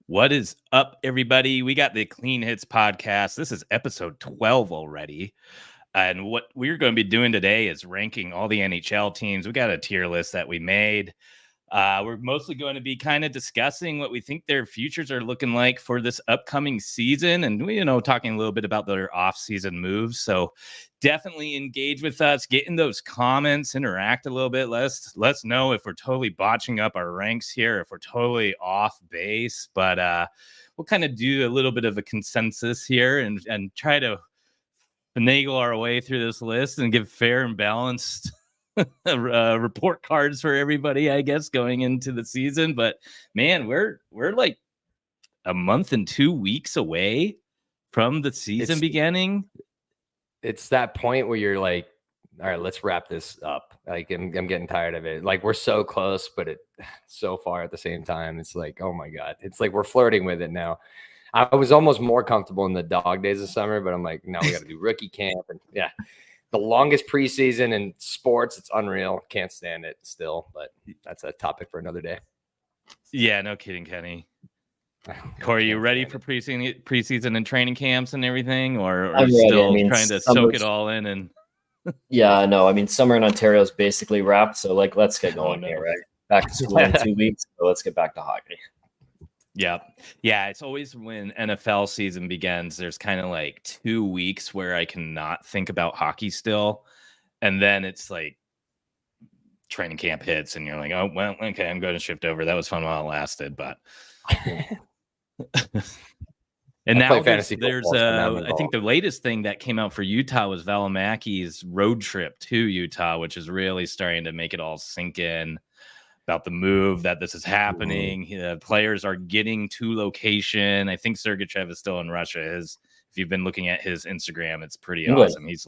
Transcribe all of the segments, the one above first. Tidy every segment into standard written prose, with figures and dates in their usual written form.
What is up, everybody? We got the Clean Hits podcast. This is episode 12 already. And what we're going to be doing today is ranking all the NHL teams. We got a tier list that we made. We're mostly going to be kind of discussing what we think their futures are looking like for this upcoming season. And, talking a little bit about their off-season moves. So definitely engage with us, get in those comments, interact a little bit. Let's know if we're totally botching up our ranks here, if we're totally off base. But we'll kind of do a little bit of a consensus here and try to finagle our way through this list and give fair and balanced report cards for everybody, I guess, going into the season. But man, we're like a month and 2 weeks away from the season beginning. It's that point where you're like, all right, let's wrap this up. Like, I'm getting tired of it. Like, we're so close, but it so far at the same time. It's like, oh my God, it's like we're flirting with it now. I was almost more comfortable in the dog days of summer, but I'm like, no, we got to do rookie camp. And yeah, the longest preseason in sports. It's unreal. Can't stand it still, but that's a topic for another day. Yeah, no kidding, Kenny. Corey, you ready for preseason and training camps and everything, or are you still trying to soak it all in? And yeah, no, I mean, summer in Ontario is basically wrapped. So like, let's get going here, right? Back to school in 2 weeks. So let's get back to hockey. Yeah. It's always when NFL season begins, there's kind of like 2 weeks where I cannot think about hockey still. And then it's like training camp hits and you're like, oh, well, okay, I'm going to shift over. That was fun while it lasted. But and now there's I think the latest thing that came out for Utah was Valimaki's road trip to Utah, which is really starting to make it all sink in about the move that this is happening. Players are getting to location. I think Sergachev is still in Russia. If you've been looking at his Instagram, it's pretty awesome. He's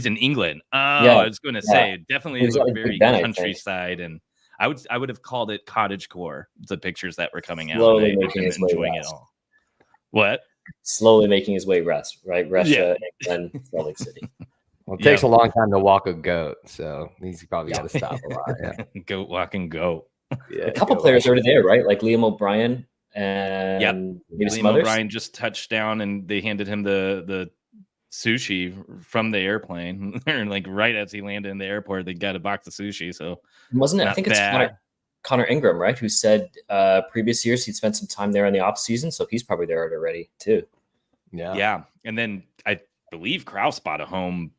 in England. I was going to say, definitely look very countryside, and I would have called it cottagecore. The pictures that were coming out, slowly making his way enjoying it all. What? Slowly making his way west, right? Russia, England, Salt Lake City. Well, it takes a long time to walk a goat, so he's probably got to stop a lot. Yeah. Goat walking goat. Yeah, a couple players already there, right? Like Liam O'Brien and maybe some others. O'Brien just touched down, and they handed him the sushi from the airplane. Like right as he landed in the airport, they got a box of sushi. So wasn't it? I think it's Connor Ingram, right? Who said previous years he'd spent some time there in the off season, so he's probably there already too. Yeah. And then I believe Krause bought a home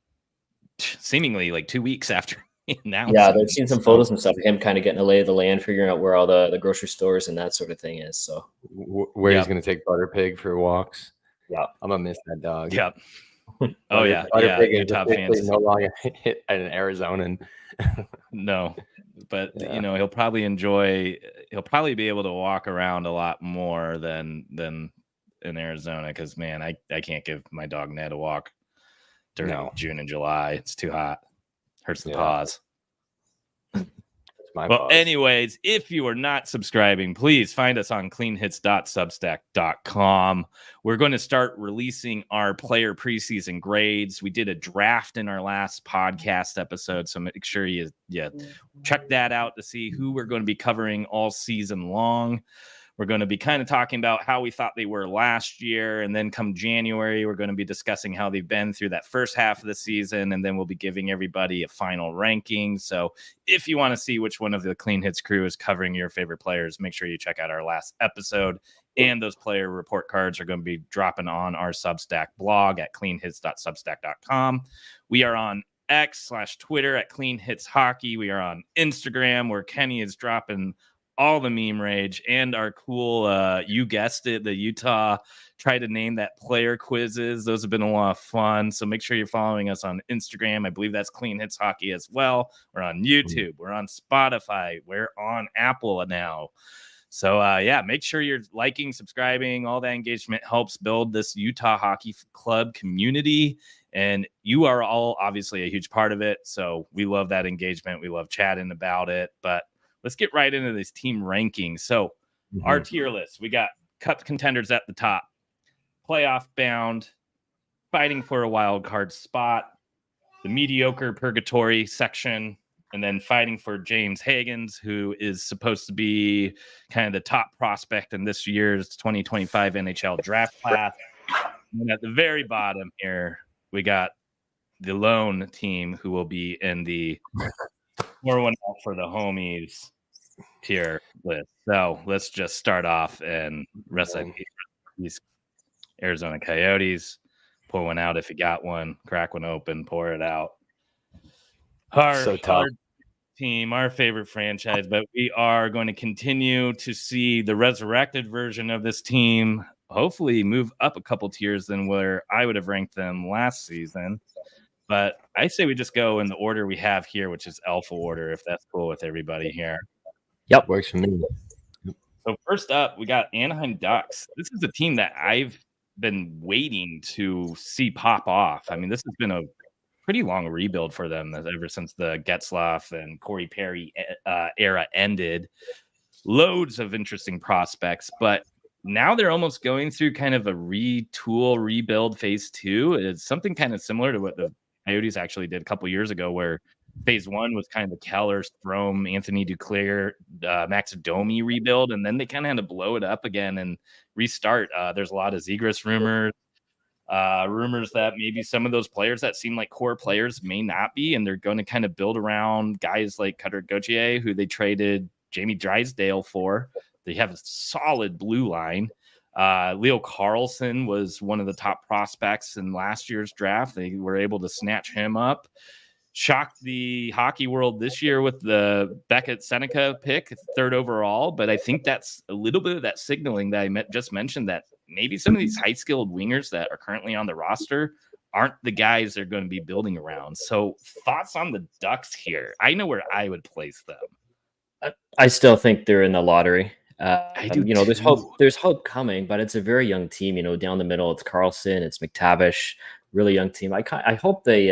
seemingly like 2 weeks after he announced. Yeah, they've seen some photos and stuff of him kind of getting a lay of the land, figuring out where all the grocery stores and that sort of thing is. So where he's going to take Butterpig for walks. Yeah, I'm gonna miss that dog. Yeah. Oh yeah. Utah fans no longer in Arizona. No, but he'll probably be able to walk around a lot more than in Arizona, because man, I can't give my dog Ned a walk during June and July. It's too hot. Hurts the paws. Anyways, if you are not subscribing, please find us on cleanhits.substack.com. We're going to start releasing our player preseason grades. We did a draft in our last podcast episode, so make sure you check that out to see who we're going to be covering all season long. We're going to be kind of talking about how we thought they were last year. And then come January, we're going to be discussing how they've been through that first half of the season. And then we'll be giving everybody a final ranking. So if you want to see which one of the Clean Hits crew is covering your favorite players, make sure you check out our last episode. And those player report cards are going to be dropping on our Substack blog at cleanhits.substack.com. We are on X/Twitter at Clean Hits Hockey. We are on Instagram, where Kenny is dropping all the meme rage and our cool, you guessed it, the Utah try to name that player quizzes. Those have been a lot of fun. So make sure you're following us on Instagram. I believe that's Clean Hits Hockey as well. We're on YouTube. We're on Spotify. We're on Apple now. So make sure you're liking, subscribing. All that engagement helps build this Utah Hockey Club community. And you are all obviously a huge part of it. So we love that engagement. We love chatting about it. But let's get right into this team rankings. So our tier list, we got cup contenders at the top, playoff bound, fighting for a wild card spot, the mediocre purgatory section, And then fighting for James Higgins, who is supposed to be kind of the top prospect in this year's 2025 NHL draft class. And at the very bottom here, we got the lone team who will be in the pour one out for the homies tier list. So let's just start off and rest of these Arizona Coyotes. Pour one out if you got one. Crack one open. Pour it out. Our team, our favorite franchise, but we are going to continue to see the resurrected version of this team hopefully move up a couple tiers than where I would have ranked them last season. But I say we just go in the order we have here, which is alpha order, if that's cool with everybody here. Yep, works for me. So first up, we got Anaheim Ducks. This is a team that I've been waiting to see pop off. I mean, this has been a pretty long rebuild for them ever since the Getzlaf and Corey Perry era ended. Loads of interesting prospects, but now they're almost going through kind of a retool, rebuild phase 2. It's something kind of similar to what the Coyotes actually did a couple years ago, where phase 1 was kind of the Keller, Strome, Anthony Duclair, Max Domi rebuild, and then they kind of had to blow it up again and restart. There's a lot of Zegras rumors that maybe some of those players that seem like core players may not be, and they're going to kind of build around guys like Cutter Gauthier, who they traded Jamie Drysdale for. They have a solid blue line. Leo Carlson was one of the top prospects in last year's draft. They were able to snatch him up. Shocked the hockey world this year with the Beckett Seneca pick, 3rd overall. But I think that's a little bit of that signaling that I just mentioned, that maybe some of these high-skilled wingers that are currently on the roster aren't the guys they're going to be building around. So thoughts on the Ducks here? I know where I would place them. I still think they're in the lottery. I do there's hope. There's hope coming, but it's a very young team. Down the middle, it's Carlson, it's McTavish, really young team. I hope they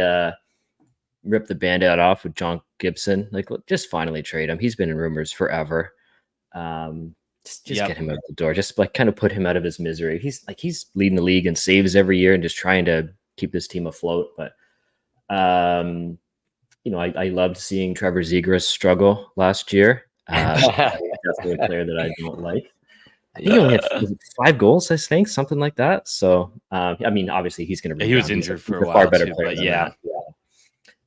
rip the Band-Aid off with John Gibson. Like, just finally trade him. He's been in rumors forever. Just get him out the door. Just like kind of put him out of his misery. He's leading the league in saves every year and just trying to keep this team afloat. But I loved seeing Trevor Zegras struggle last year. Definitely a player that I don't like. He only had 5 goals, I think, something like that. So, obviously he's going to. He was injured for a while. Far better player, yeah.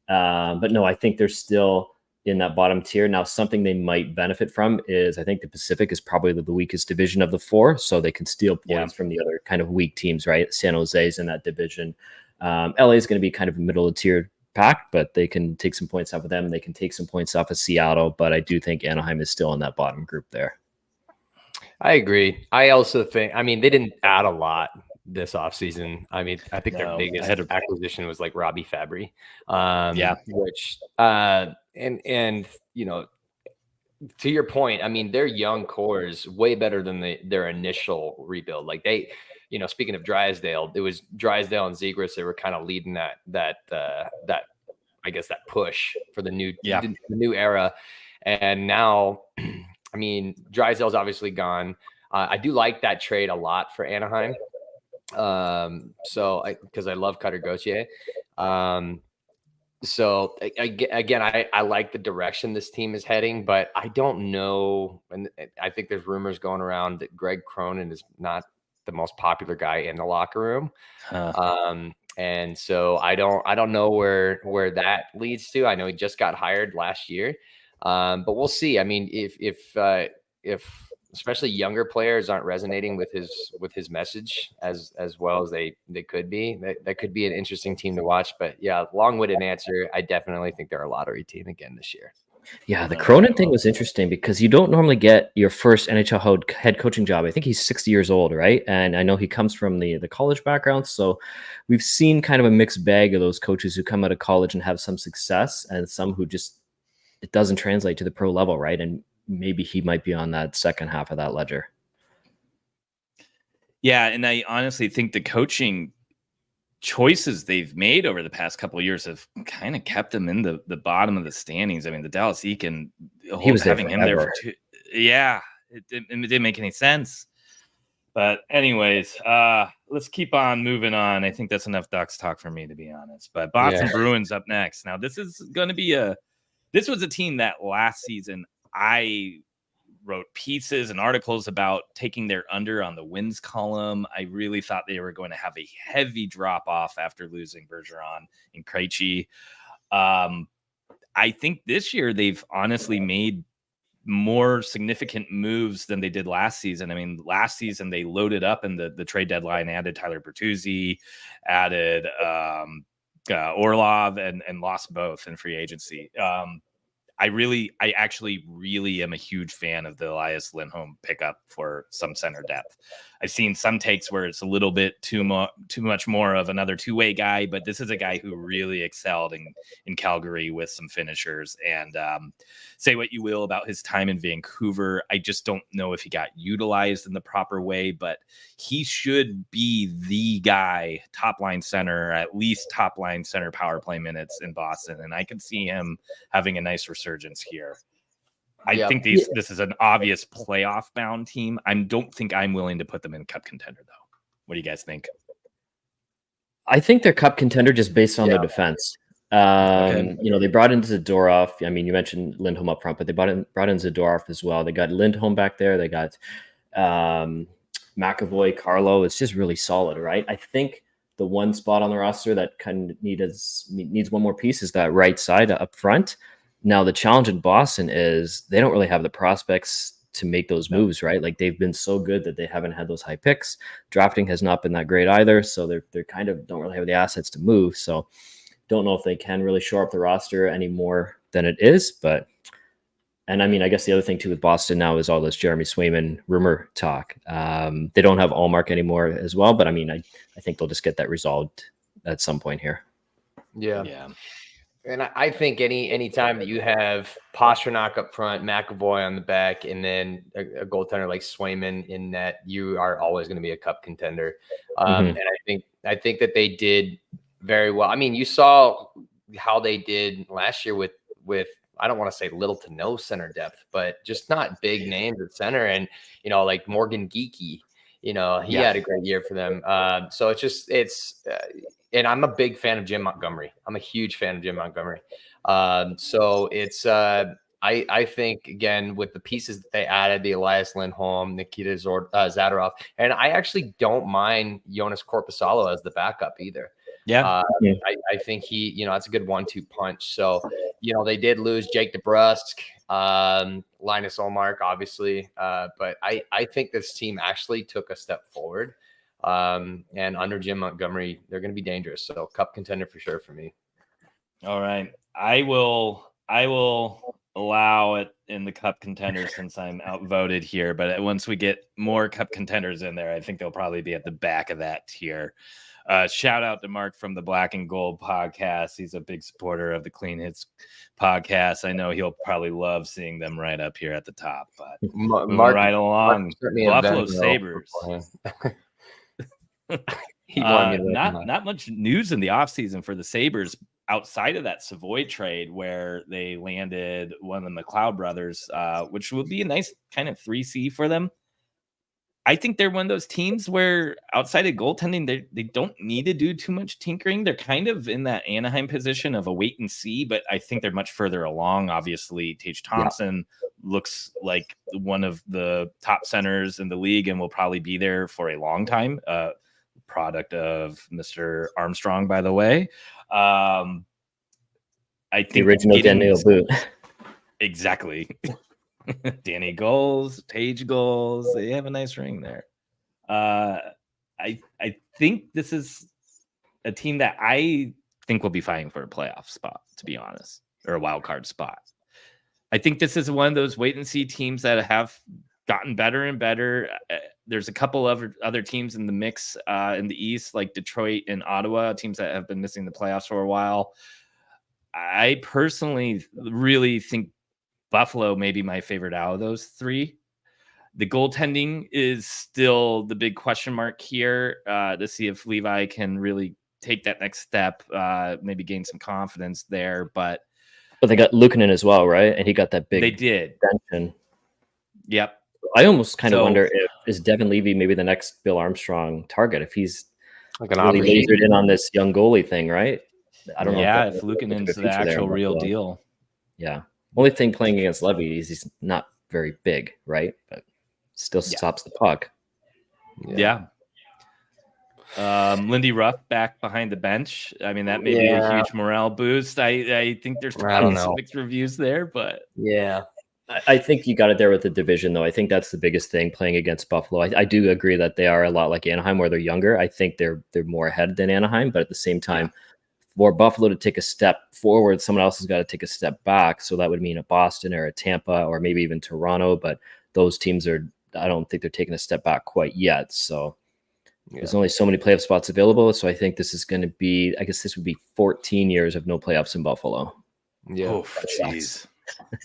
But no, I think they're still in that bottom tier. Now, something they might benefit from is, I think the Pacific is probably the weakest division of the 4, so they can steal points from the other kind of weak teams, right? San Jose's in that division. LA is going to be kind of a middle of the tier pack, but they can take some points off of them. They can take some points off of Seattle, but I do think Anaheim is still in that bottom group there. I agree. I also think, they didn't add a lot this offseason. I think their biggest acquisition was like Robbie Fabry. Which and to your point, their young core is way better than their initial rebuild. Like they, speaking of Drysdale, it was Drysdale and Zegras that were kind of leading that I guess that push for the new era. And now, Drysdale's obviously gone. I do like that trade a lot for Anaheim. Because I love Cutter Gauthier. So again, I like the direction this team is heading, but I don't know. And I think there's rumors going around that Greg Cronin is not the most popular guy in the locker room. And so I don't know where that leads to. I know he just got hired last year. But we'll see. If especially younger players aren't resonating with his message as well as they could be, that could be an interesting team to watch. But yeah, long-winded answer. I definitely think they're a lottery team again this year. Yeah, the Cronin thing was interesting because you don't normally get your first NHL head coaching job. I think he's 60 years old, right? And I know he comes from the college background. So we've seen kind of a mixed bag of those coaches who come out of college and have some success, and some who just, it doesn't translate to the pro level, right? And maybe he might be on that second half of that ledger. Yeah, and I honestly think the coaching choices they've made over the past couple of years have kind of kept them in the bottom of the standings. The Dallas Eakin, he was having him there for 2. Yeah, it didn't make any sense. But anyways, let's keep on moving on. I think that's enough Ducks talk for me, to be honest. But Boston Bruins up next. Now, this is going to be a this was a team that last season I wrote pieces and articles about taking their under on the wins column. I really thought they were going to have a heavy drop off after losing Bergeron and Krejci. I think this year they've honestly made more significant moves than they did last season. I mean, last season they loaded up in the trade deadline, added Tyler Bertuzzi, added Orlov, and lost both in free agency. I actually really am a huge fan of the Elias Lindholm pickup for some center depth. I've seen some takes where it's a little bit too much more of another two-way guy, but this is a guy who really excelled in Calgary with some finishers. And say what you will about his time in Vancouver, I just don't know if he got utilized in the proper way, but he should be the guy, top-line center, at least top-line center power play minutes in Boston. And I can see him having a nice resurgence here. I think this is an obvious playoff bound team. I don't think I'm willing to put them in cup contender though. What do you guys think? I think they're cup contender just based on their defense. Okay. You know, they brought in Zadorov. I mean, you mentioned Lindholm up front, but they brought in Zadorov as well. They got Lindholm back there. They got McAvoy, Carlo. It's just really solid, right? I think the one spot on the roster that kind of needs one more piece is that right side up front. Now, the challenge in Boston is they don't really have the prospects to make those moves, right? Like they've been so good that they haven't had those high picks. Drafting has not been that great either. So they're kind of don't really have the assets to move. So don't know if they can really shore up the roster any more than it is. And I mean, I guess the other thing too with Boston now is all this Jeremy Swayman rumor talk. They don't have Allmark anymore as well. But I mean, I think they'll just get that resolved at some point here. Yeah. And I think any time that you have Pastrnak up front, McAvoy on the back, and then a goaltender like Swayman in net, you are always going to be a cup contender. And I think that they did very well. I mean, you saw how they did last year with I don't want to say little to no center depth, but just not big names at center. And like Morgan Geekie, he had a great year for them. So and I'm a big fan of Jim Montgomery. I'm a huge fan of Jim Montgomery. So it's I think, again, with the pieces that they added, the Elias Lindholm, Nikita Zadorov, and I actually don't mind Jonas Korpisalo as the backup either. Yeah. I think he, it's a good 1-2 punch. So, they did lose Jake DeBrusk, Linus Ullmark, obviously. But I think this team actually took a step forward. And under Jim Montgomery, they're going to be dangerous. So cup contender for sure for me. All right. I will allow it in the cup contender since I'm outvoted here. But once we get more cup contenders in there, I think they'll probably be at the back of that tier. Shout out to Mark from the Black and Gold podcast. He's a big supporter of the Clean Hits podcast. I know he'll probably love seeing them right up here at the top. But Mark, right along, Buffalo Sabres. Not much news in the offseason for the Sabres outside of that Savoy trade where they landed one of the McLeod brothers, which would be a nice kind of 3C for them. I think they're one of those teams where outside of goaltending, they don't need to do too much tinkering. They're kind of in that Anaheim position of a wait and see, but I think they're much further along. Obviously, Tage Thompson looks like one of the top centers in the league and will probably be there for a long time. Product of Mr. Armstrong, by the way. I think the original Daniel Boot. Exactly. Danny goals, Tage goals. They have a nice ring there. I think this is a team that I think will be fighting for a playoff spot, to be honest, or a wild card spot. I think this is one of those wait and see teams that have gotten better and better. There's a couple of other teams in the mix in the East, like Detroit and Ottawa, teams that have been missing the playoffs for a while. I personally really think Buffalo may be my favorite out of those three. The goaltending is still the big question mark here to see if Levi can really take that next step, maybe gain some confidence there. But they got Luukkonen as well, right? And he got that big. They did. Extension. Yep. I almost kind of wonder if is Devin Levy maybe the next Bill Armstrong target if he's really lasered in on this young goalie thing, right? I don't know. Yeah, if Luukkonen's the actual real deal. Yeah. Only thing playing against Levy is he's not very big, right? But still stops the puck. Yeah. Lindy Ruff back behind the bench. I mean, that may be a huge morale boost. I think there's probably some mixed reviews there, but I think you got it there with the division, though. I think that's the biggest thing playing against Buffalo. I do agree that they are a lot like Anaheim, where they're younger. I think they're more ahead than Anaheim, but at the same time, for Buffalo to take a step forward, someone else has got to take a step back. So that would mean a Boston or a Tampa or maybe even Toronto. But those teams I don't think they're taking a step back quite yet. So there's only so many playoff spots available. So I think this is going to be, I guess this would be 14 years of no playoffs in Buffalo. Yeah. Oh, jeez.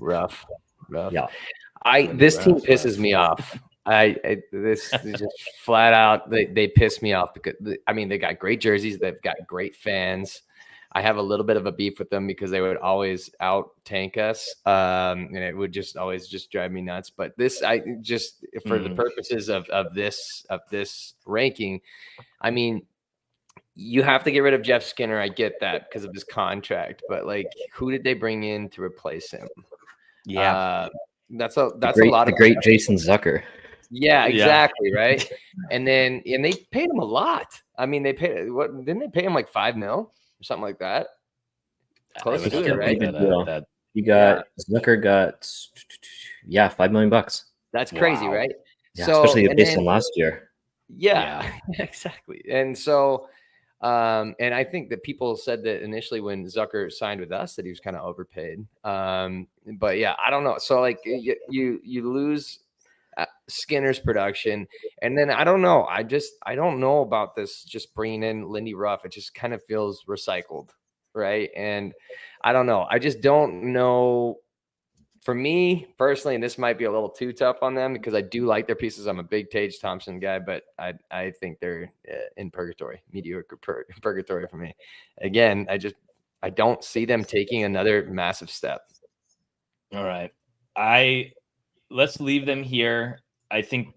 Rough. Yeah. This team pisses me off. This is just flat out. They piss me off because they got great jerseys. They've got great fans. I have a little bit of a beef with them because they would always out tank us, and it would just always just drive me nuts. But this, for the purposes of this ranking, I mean, you have to get rid of Jeff Skinner. I get that because of his contract, but like, who did they bring in to replace him? Yeah, that's a great, lot. The great Jason Zucker. Yeah, exactly. Right. And they paid him a lot. I mean, didn't they pay him like $5 million or something like that? Close to it, right? Zucker got $5 million. That's crazy, right? Yeah, so, especially based on last year. Yeah, exactly. And so and I think that people said that initially when Zucker signed with us that he was kind of overpaid. But yeah, I don't know. So like you lose Skinner's production, and then I don't know. I don't know about this. Just bringing in Lindy Ruff, it just kind of feels recycled, right? And I don't know. I just don't know. For me personally, and this might be a little too tough on them because I do like their pieces. I'm a big Tage Thompson guy, but I think they're in purgatory, mediocre purgatory for me. Again, I don't see them taking another massive step. All right. Let's leave them here. I think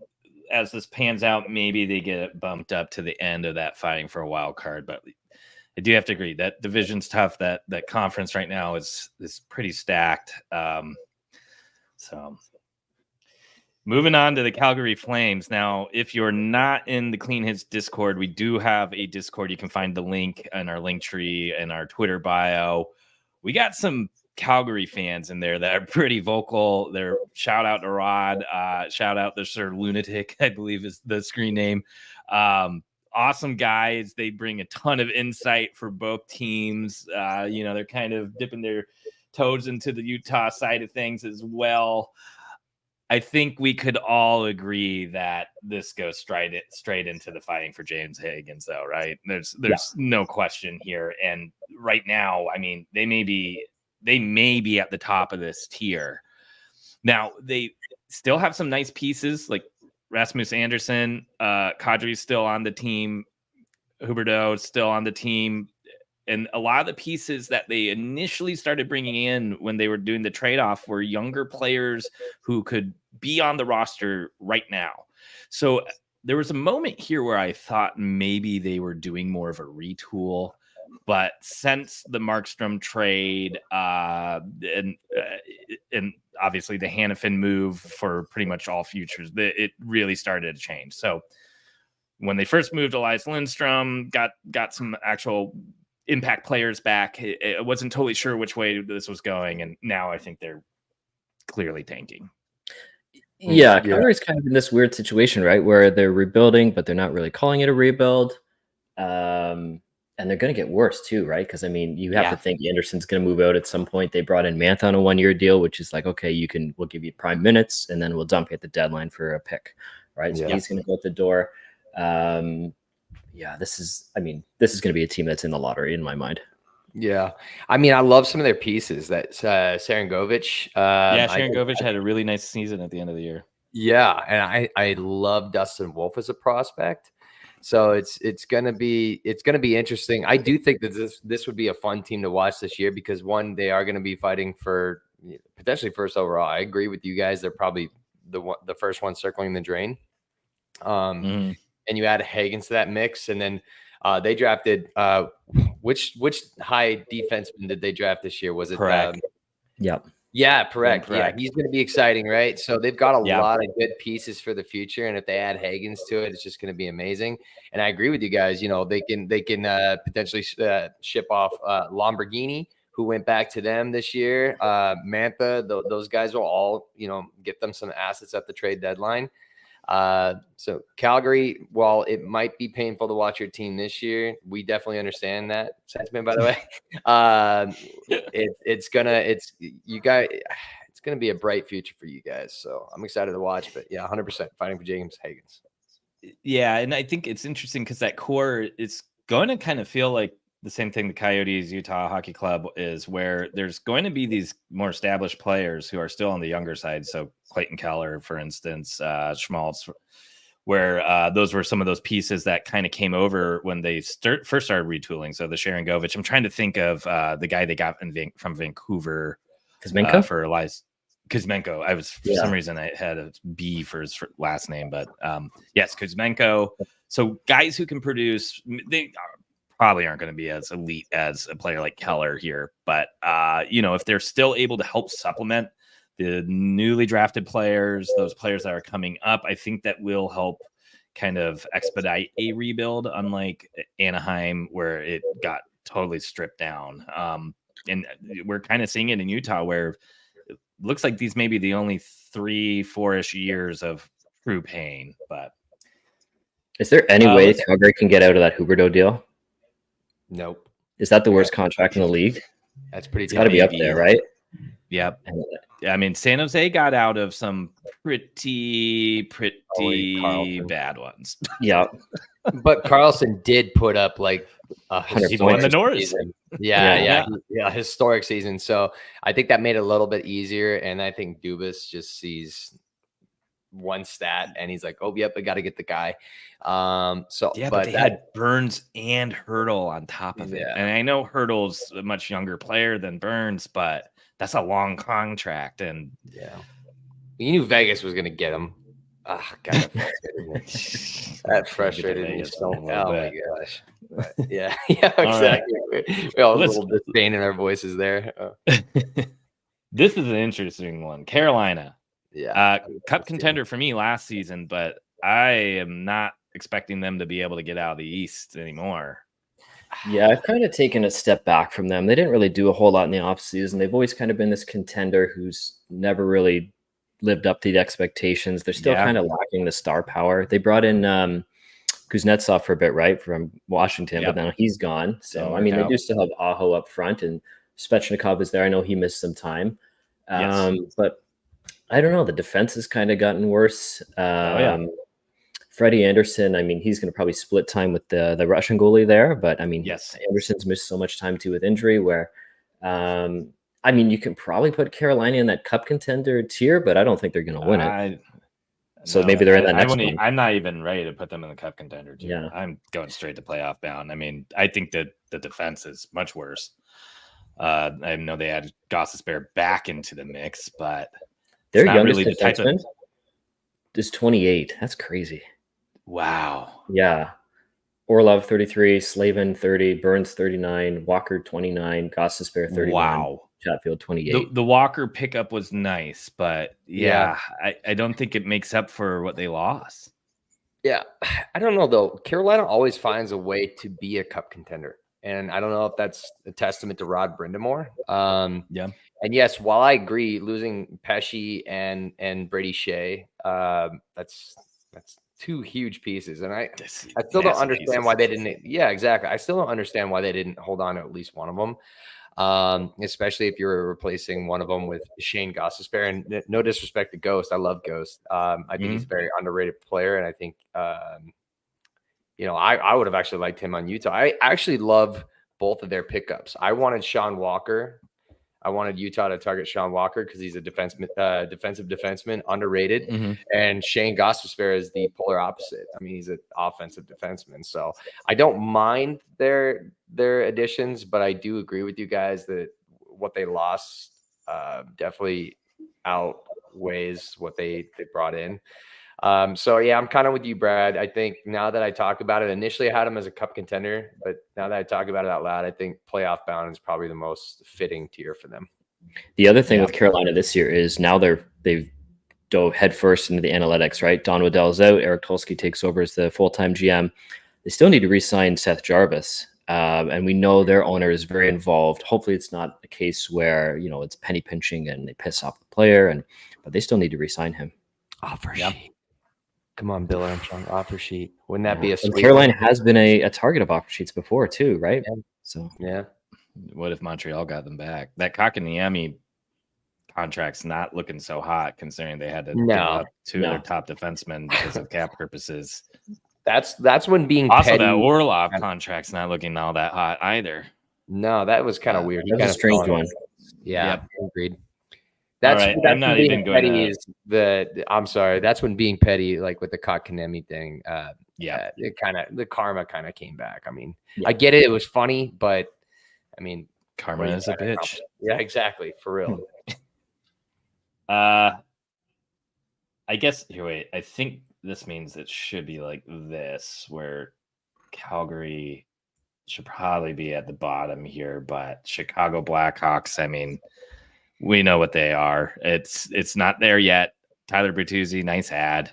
as this pans out, maybe they get bumped up to the end of that fighting for a wild card, but I do have to agree that division's tough. That conference right now is pretty stacked. So moving on to the Calgary Flames. Now, if you're not in the Clean Hits Discord, we do have a Discord. You can find the link in our link tree and our Twitter bio. We got some Calgary fans in there that are pretty vocal. They're shout out to Rod, shout out to Sir Lunatic, I believe is the screen name. Awesome guys. They bring a ton of insight for both teams. They're kind of dipping their toes into the Utah side of things as well. I think we could all agree that this goes straight into the fighting for James Higgins, though, right? There's no question here. And right now, I mean, they may be at the top of this tier. Now, they still have some nice pieces like Rasmus Anderson, Kadri's still on the team, Huberdeau still on the team. And a lot of the pieces that they initially started bringing in when they were doing the trade-off were younger players who could be on the roster right now. So there was a moment here where I thought maybe they were doing more of a retool. But since the Markstrom trade and obviously the Hannafin move for pretty much all futures, it really started to change. So when they first moved Elias Lindstrom, got some actual impact players back. I wasn't totally sure which way this was going, and now I think they're clearly tanking. Yeah, Calgary's kind of in this weird situation, right, where they're rebuilding, but they're not really calling it a rebuild. And they're going to get worse too, right? Because I mean, you have to think Anderson's going to move out at some point. They brought in Mantha on a 1-year deal, which is like, okay, we'll give you prime minutes, and then we'll dump you at the deadline for a pick, right? So he's going to go out the door. This is going to be a team that's in the lottery in my mind. Yeah. I mean, I love some of their pieces. That Sarangovic. Sarangovic had a really nice season at the end of the year. Yeah. And I love Dustin Wolf as a prospect. So it's gonna be interesting. I do think that this would be a fun team to watch this year because one, they are gonna be fighting for potentially first overall. I agree with you guys. They're probably the first one circling the drain. And you add Higgins to that mix, and then they drafted which high defenseman did they draft this year? Was it Prague? Yeah, correct. Yeah, he's going to be exciting, right? So they've got a lot of good pieces for the future, and if they add Higgins to it, it's just going to be amazing. And I agree with you guys. You know, they can potentially ship off Lamborghini, who went back to them this year. Mantha, those guys will all get them some assets at the trade deadline. So Calgary, while it might be painful to watch your team this year, we definitely understand that sentiment, by the way. It's gonna be a bright future for you guys. So I'm excited to watch, but yeah, 100% fighting for James Higgins. Yeah. And I think it's interesting because that core is going to kind of feel like the same thing the Coyotes Utah Hockey Club is, where there's going to be these more established players who are still on the younger side. So Clayton Keller, for instance, Schmaltz, where those were some of those pieces that kind of came over when they first started retooling. So the Sharon Govich, I'm trying to think of the guy they got from Vancouver for Elias Kuzmenko. I was, for some reason, I had a B for his last name, but yes, Kuzmenko. So guys who can produce, they probably aren't going to be as elite as a player like Keller here, but if they're still able to help supplement the newly drafted players, those players that are coming up, I think that will help kind of expedite a rebuild, unlike Anaheim, where it got totally stripped down. And we're kind of seeing it in Utah, where it looks like these may be the only 3-4-ish years of true pain. But is there any way Calgary can get out of that Huberdeau deal? Nope. Is that the worst contract in the league? That's pretty. It's got to be up there, right? Yep. I mean, San Jose got out of some pretty bad ones. Yeah. But Carlson did put up like he won the Norris. Yeah, historic season. So I think that made it a little bit easier. And I think Dubas just sees one stat and he's like, oh, yep, I got to get the guy. But they had Burns and Hurdle on top of it. And I know Hurdle's a much younger player than Burns, but that's a long contract. And you knew Vegas was going to get him. Oh, God, that frustrated me so much. Oh, my gosh. But, yeah, exactly. Right. We all have a little disdain in our voices there. This is an interesting one. Carolina. Cup contender for me last season, but I am not expecting them to be able to get out of the East anymore. Yeah, I've kind of taken a step back from them. They didn't really do a whole lot in the offseason. They've always kind of been this contender who's never really lived up to the expectations. They're still kind of lacking the star power. They brought in Kuznetsov for a bit, right, from Washington, but now he's gone. So, I mean, they do still have Aho up front, and Svechnikov is there. I know he missed some time. But I don't know. The defense has kind of gotten worse. Freddie Anderson, I mean, he's going to probably split time with the Russian goalie there. But, I mean, Anderson's missed so much time, too, with injury where I mean, you can probably put Carolina in that cup contender tier, but I don't think they're going to win it. So maybe they're in that next one. I'm not even ready to put them in the cup contender tier. Yeah. I'm going straight to playoff bound. I mean, I think that the defense is much worse. I know they added Gostisbehere back into the mix, but their youngest really defenseman is 28. That's crazy. Wow. Yeah. Orlov 33, Slavin 30, Burns 39, Walker 29, Gostisbehere 39. Wow. Chatfield 28. The Walker pickup was nice, but I don't think it makes up for what they lost. Yeah. I don't know, though. Carolina always finds a way to be a cup contender. And I don't know if that's a testament to Rod Brindamore. And yes, while I agree, losing Pesci and Brady Shea, that's two huge pieces. And I still don't understand why they didn't. Yeah, exactly. I still don't understand why they didn't hold on to at least one of them. Especially if you're replacing one of them with Shane Gostisbehere. And no disrespect to Ghost, I love Ghost. I think he's a very underrated player, and I think I would have actually liked him on Utah. I actually love both of their pickups. I wanted Sean Walker. I wanted Utah to target Sean Walker because he's a defensive defenseman, underrated. And Shane Gostisbehere is the polar opposite. I mean, he's an offensive defenseman. So I don't mind their additions, but I do agree with you guys that what they lost definitely outweighs what they brought in. So yeah, I'm kind of with you, Brad. I think now that I talk about it, initially I had him as a cup contender, but now that I talk about it out loud, I think playoff bound is probably the most fitting tier for them. The other thing with Carolina this year is now they've dove headfirst into the analytics, right? Don Waddell's out. Eric Tulsky takes over as the full-time GM. They still need to re-sign Seth Jarvis. And we know their owner is very involved. Hopefully it's not a case where, it's penny pinching and they piss off the player, but they still need to re-sign him. Offer sheet. Come on, Bill Armstrong, offer sheet. Wouldn't that be a sweet Carolina has been a target of offer sheets before too, right? Yeah. So yeah. What if Montreal got them back? That Kotkaniemi contract's not looking so hot, considering they had to give up two of their top defensemen because of cap purposes. That's when being also petty. That Orlov contract's not looking all that hot either. No, that was kind of weird. That was a strange one. Yeah, agreed. That's I'm not even going to. I'm sorry. That's when being petty, like with the Kotkaniemi thing. The karma kind of came back. I mean, I get it. It was funny, but I mean, karma is a bitch. Yeah, exactly. For real. I guess here. Wait. I think this means it should be like this, where Calgary should probably be at the bottom here, but Chicago Blackhawks. I mean, we know what they are. It's not there yet. Tyler Bertuzzi, nice ad.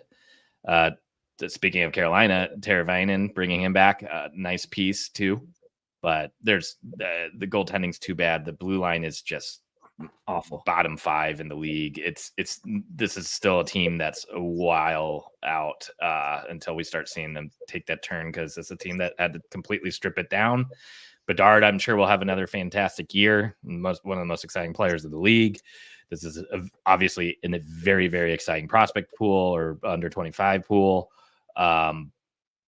Speaking of Carolina, Teravainen, bringing him back, nice piece too. But there's the goaltending's too bad. The blue line is just awful. Bottom 5 in the league. This is still a team that's a while out until we start seeing them take that turn, because it's a team that had to completely strip it down. Bedard, I'm sure, will have another fantastic year. One of the most exciting players of the league. This is obviously in a very, very exciting prospect pool or under 25 pool.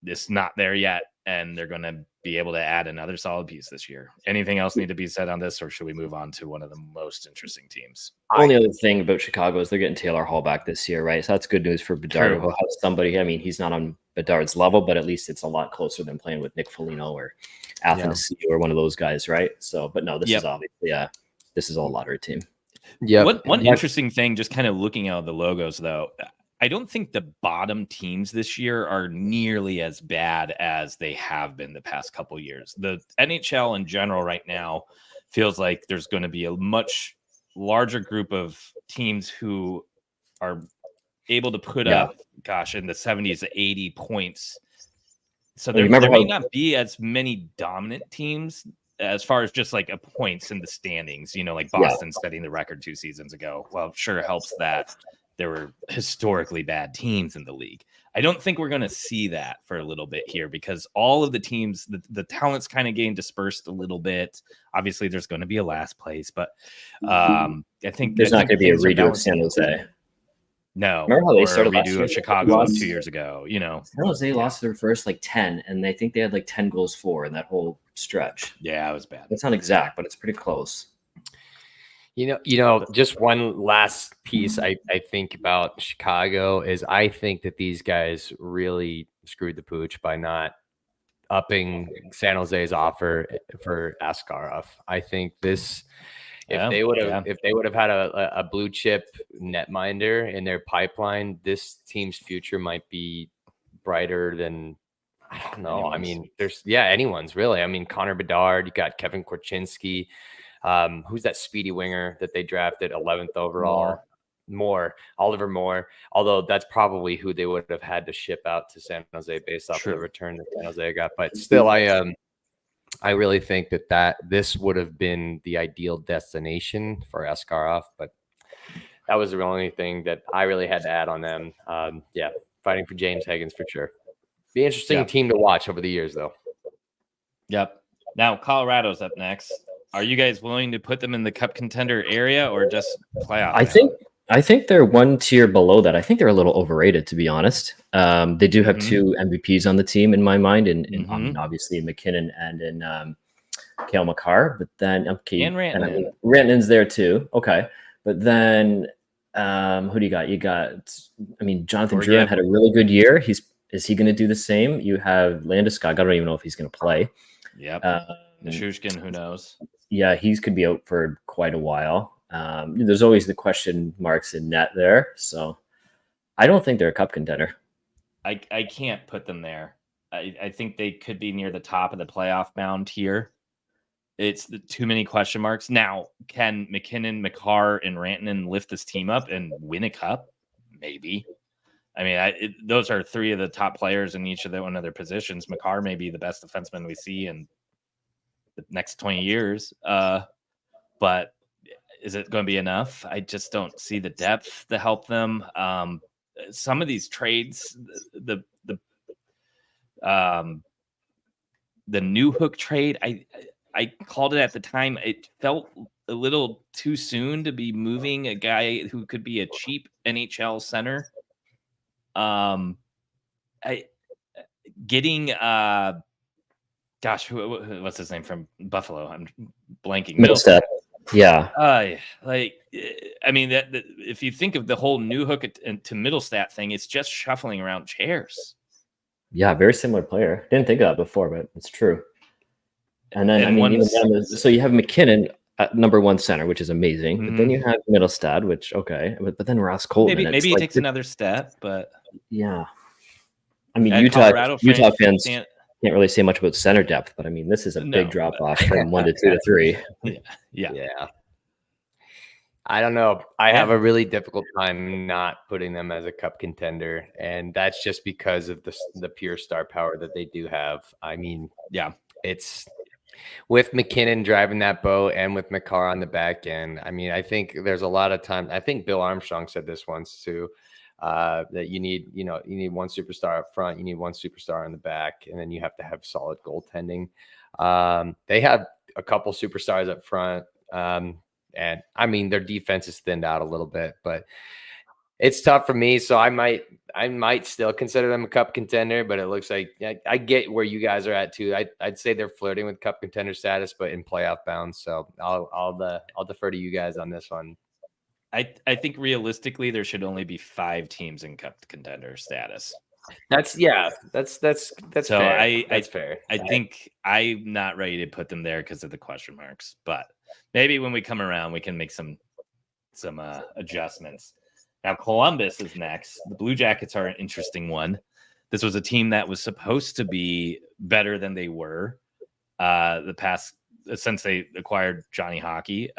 It's not there yet, and they're going to be able to add another solid piece this year. Anything else need to be said on this, or should we move on to one of the most interesting teams? Only other thing about Chicago is they're getting Taylor Hall back this year, right? So that's good news for Bedard. He'll have somebody. I mean, he's not on Bedard's level, but at least it's a lot closer than playing with Nick Foligno or Athanasiou or one of those guys, right? So, but no, this is obviously this is all a lottery team. Yeah. One interesting thing, just kind of looking at the logos, though, I don't think the bottom teams this year are nearly as bad as they have been the past couple of years. The NHL in general right now feels like there's going to be a much larger group of teams who are able to put up, in the 70s to 80 points. So there may not be as many dominant teams as far as just like a points in the standings, like Boston setting the record 2 seasons ago. Well, sure helps that there were historically bad teams in the league. I don't think we're going to see that for a little bit here, because all of the teams, the talent's kind of getting dispersed a little bit. Obviously, there's going to be a last place, but I think there's not going to be a redo of San Jose. No, remember how they started last year? Of Chicago 2 years ago. San Jose lost their first 10, and I think they had 10 goals for in that whole stretch. Yeah, it was bad. It's not exact, but it's pretty close. Just one last piece I think about Chicago is I think that these guys really screwed the pooch by not upping San Jose's offer for Askarov. I think if they would have had a blue chip netminder in their pipeline, this team's future might be brighter than, I don't know. Anyone's. I mean, anyone's really. I mean, Connor Bedard, you got Kevin Korchinski. Who's that speedy winger that they drafted 11th overall? Oliver Moore. Although that's probably who they would have had to ship out to San Jose based off of the return that San Jose got. But still, I really think that this would have been the ideal destination for Askarov. But that was the only thing that I really had to add on them. Fighting for James Higgins for sure. Be an interesting team to watch over the years, though. Yep. Now Colorado's up next. Are you guys willing to put them in the cup contender area or just playoff? I think they're one tier below that. I think they're a little overrated, to be honest. They do have 2 MVPs on the team in my mind, and obviously McKinnon and in Cale Makar. But then and Rantanen. Rantanen's there too. Okay, but then who do you got? You got, Jonathan Drouin had a really good year. Is he going to do the same? You have Landeskog. I don't even know if he's going to play. Yep. Nichushkin, who knows? Yeah, he could be out for quite a while. There's always the question marks in net there. So I don't think they're a cup contender. I can't put them there. I think they could be near the top of the playoff bound tier, It's too many question marks. Now, can McKinnon, McCarr, and Rantanen lift this team up and win a cup? Maybe. I mean, those are three of the top players in each of one of their positions. McCarr may be the best defenseman we see in the next 20 years. But is it going to be enough? I just don't see the depth to help them. Some of these trades, the new Hook trade, I called it at the time. It felt a little too soon to be moving a guy who could be a cheap NHL center. Getting what's his name from Buffalo? I'm blanking. Middlestat. Yeah. I mean, that if you think of the whole new Hook to Middlestat thing, it's just shuffling around chairs. Yeah, very similar player. Didn't think of that before, but it's true. And then so you have McKinnon at number one center, which is amazing. Mm-hmm. But then you have Middlestat, which but then Ross Colton. Maybe he takes another step, but yeah. I mean, Utah fans can't really say much about center depth, but I mean, this is a big drop off from 1 to 2 to 3. Yeah. I don't know. I have a really difficult time not putting them as a cup contender, and that's just because of the pure star power that they do have. I mean, it's with McKinnon driving that boat and with McCarr on the back end. I mean, I think there's a lot of time. I think Bill Armstrong said this once too, that you need one superstar up front, you need one superstar in the back, and then you have to have solid goaltending. They have a couple superstars up front. And I mean, their defense is thinned out a little bit, but it's tough for me. So I might still consider them a cup contender, but it looks like I get where you guys are at too. I'd say they're flirting with cup contender status, but in playoff bounds. So I'll defer to you guys on this one. I think realistically there should only be 5 teams in cup contender status. That's fair. That's fair. I think I'm not ready to put them there because of the question marks, but maybe when we come around, we can make some adjustments. Now, Columbus is next. The Blue Jackets are an interesting one. This was a team that was supposed to be better than they were since they acquired Johnny Hockey,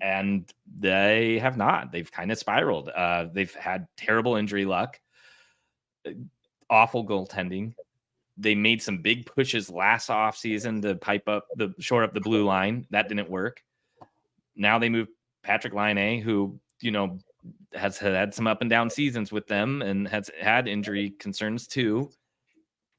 and they have not. They've kind of spiraled. They've had terrible injury luck, awful goaltending. They made some big pushes last offseason to shore up the blue line. That didn't work. Now they moved Patrick Laine, who, has had some up and down seasons with them and has had injury concerns too.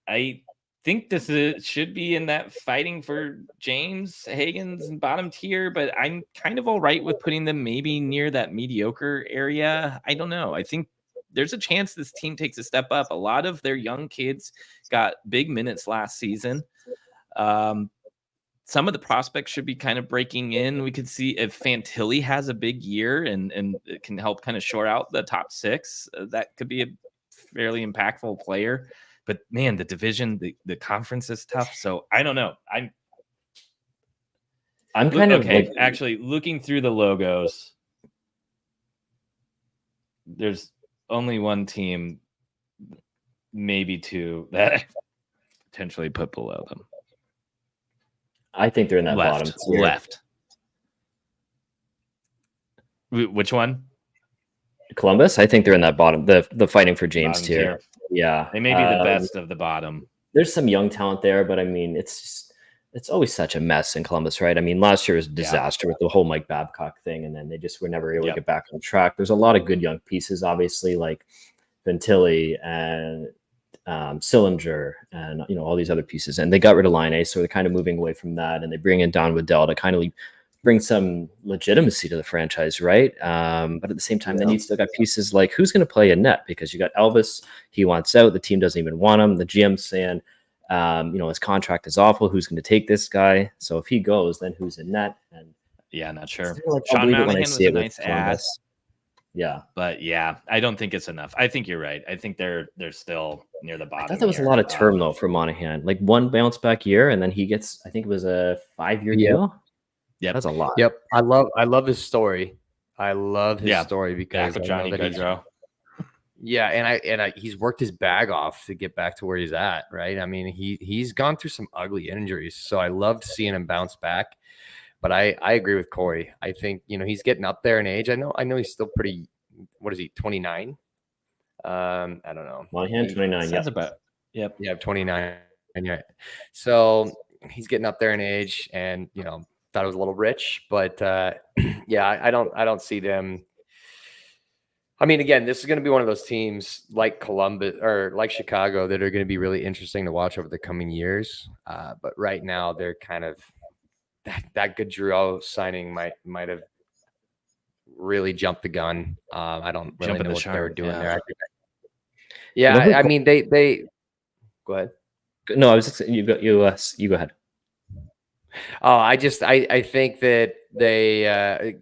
I think this should be in that fighting for James Hagen's and bottom tier, but I'm kind of all right with putting them maybe near that mediocre area. I don't know. I think there's a chance this team takes a step up. A lot of their young kids got big minutes last season. Some of the prospects should be kind of breaking in. We could see if Fantilli has a big year and it can help kind of shore out the top 6. That could be a fairly impactful player. But man, the division, the conference is tough. So I don't know. I'm kind of okay. Actually, looking through the logos, there's only one team, maybe 2, that I potentially put below them. I think they're in that bottom tier. Left. Which one? Columbus. I think they're in that bottom. The fighting for James tier. Yeah, they may be the best of the bottom. There's some young talent there, but I mean, it's always such a mess in Columbus, right? I mean, last year was a disaster with the whole Mike Babcock thing, and then they just were never able to get back on track. There's a lot of good young pieces, obviously, like Fantilli and Sillinger and all these other pieces, and they got rid of Laine, so they're kind of moving away from that, and they bring in Don Waddell to kind of bring some legitimacy to the franchise, right? But at the same time, then you still got pieces like who's going to play in net, because you got Elvis, he wants out, the team doesn't even want him, the GM's saying his contract is awful, who's going to take this guy? So if he goes, then who's in net? And not sure. Sean Monahan was a nice add. Yeah, but I don't think it's enough. I think you're right. I think they're still near the bottom. I thought that was a lot of term though for Monahan, like one bounce back year, and then he gets, I think it was a 5-year deal. Yeah, that's a lot. Yep, I love his story. I love his story because Johnny Gaudreau. Yeah, and he's worked his bag off to get back to where he's at, right? I mean, he's gone through some ugly injuries, so I loved seeing him bounce back. But I agree with Corey. I think he's getting up there in age. I know he's still pretty. What is he? 29. I don't know. Monahan 29. Sounds about. Yep. Yeah, 29. Yeah. So he's getting up there in age, and thought it was a little rich, but yeah, I don't see them. I mean, again, this is going to be one of those teams like Columbus or like Chicago that are going to be really interesting to watch over the coming years. But right now, they're kind of that Gaudreau signing might have really jumped the gun. I don't really know what they were doing there. Yeah, I mean, they go ahead. No, I was just, you go ahead. Oh, I think that they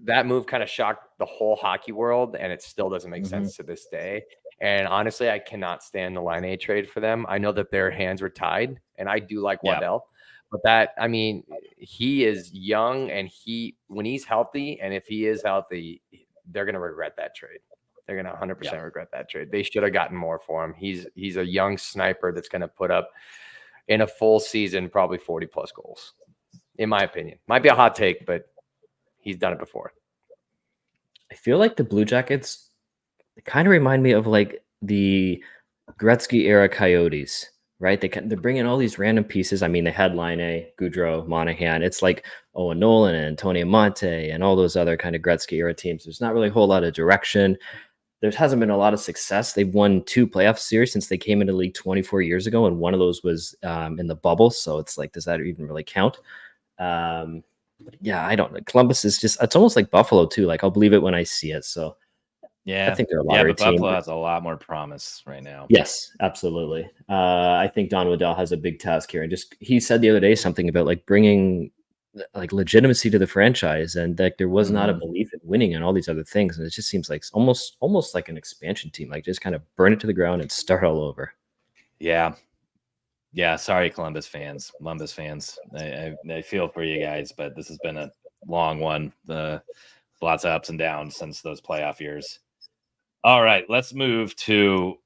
that move kind of shocked the whole hockey world, and it still doesn't make sense to this day. And honestly, I cannot stand the Line A trade for them. I know that their hands were tied, and I do like Waddell, but he is young, and when he's healthy, and if he is healthy, they're going to regret that trade. They're going to 100% regret that trade. They should have gotten more for him. He's a young sniper that's going to put up in a full season probably 40 plus goals, in my opinion. Might be a hot take, but he's done it before. I feel like the Blue Jackets kind of remind me of like the Gretzky era Coyotes, right? They're bringing all these random pieces. I mean, they had Line A, Gaudreau, Monahan. It's like Owen Nolan and Tony Monte and all those other kind of Gretzky era teams. There's not really a whole lot of direction. There hasn't been a lot of success. They've won 2 playoff series since they came into the league 24 years ago, and one of those was in the bubble. So it's like, does that even really count? Yeah, I don't know. Columbus is it's almost like Buffalo too. Like I'll believe it when I see it. So yeah, I think they're a lottery team. Buffalo has a lot more promise right now. Yes, absolutely. I think Don Waddell has a big task here, and he said the other day something about like bringing like legitimacy to the franchise, and like there was not a belief in winning and all these other things, and it just seems like almost like an expansion team, like just kind of burn it to the ground and start all over. Yeah. Sorry, Columbus fans. I feel for you guys, but this has been a long one. Lots of ups and downs since those playoff years. All right, let's move to,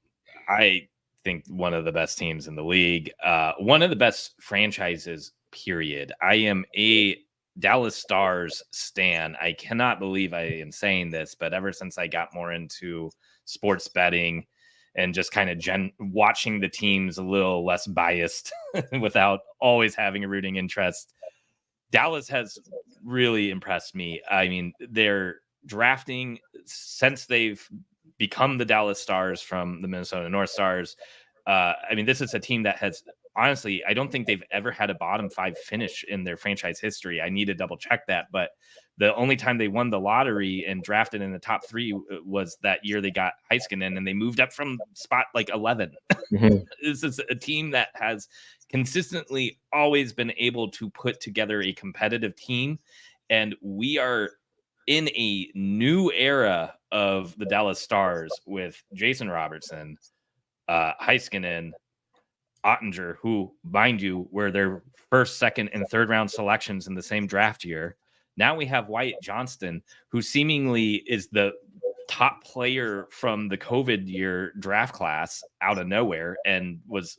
I think, one of the best teams in the league, one of the best franchises, period. I am a Dallas Stars stan. I cannot believe I am saying this, but ever since I got more into sports betting and just kind of watching the teams a little less biased without always having a rooting interest, Dallas has really impressed me. I mean, they're drafting since they've become the Dallas Stars from the Minnesota North Stars. I mean, this is a team that has, honestly, I don't think they've ever had a bottom 5 finish in their franchise history. I need to double check that, but the only time they won the lottery and drafted in the top 3 was that year they got Heiskanen, and they moved up from spot like 11. This is a team that has consistently always been able to put together a competitive team, and we are in a new era of the Dallas Stars with Jason Robertson, Heiskanen, Ottinger, who, mind you, were their first, second, and third round selections in the same draft year. Now we have Wyatt Johnston, who seemingly is the top player from the COVID year draft class out of nowhere and was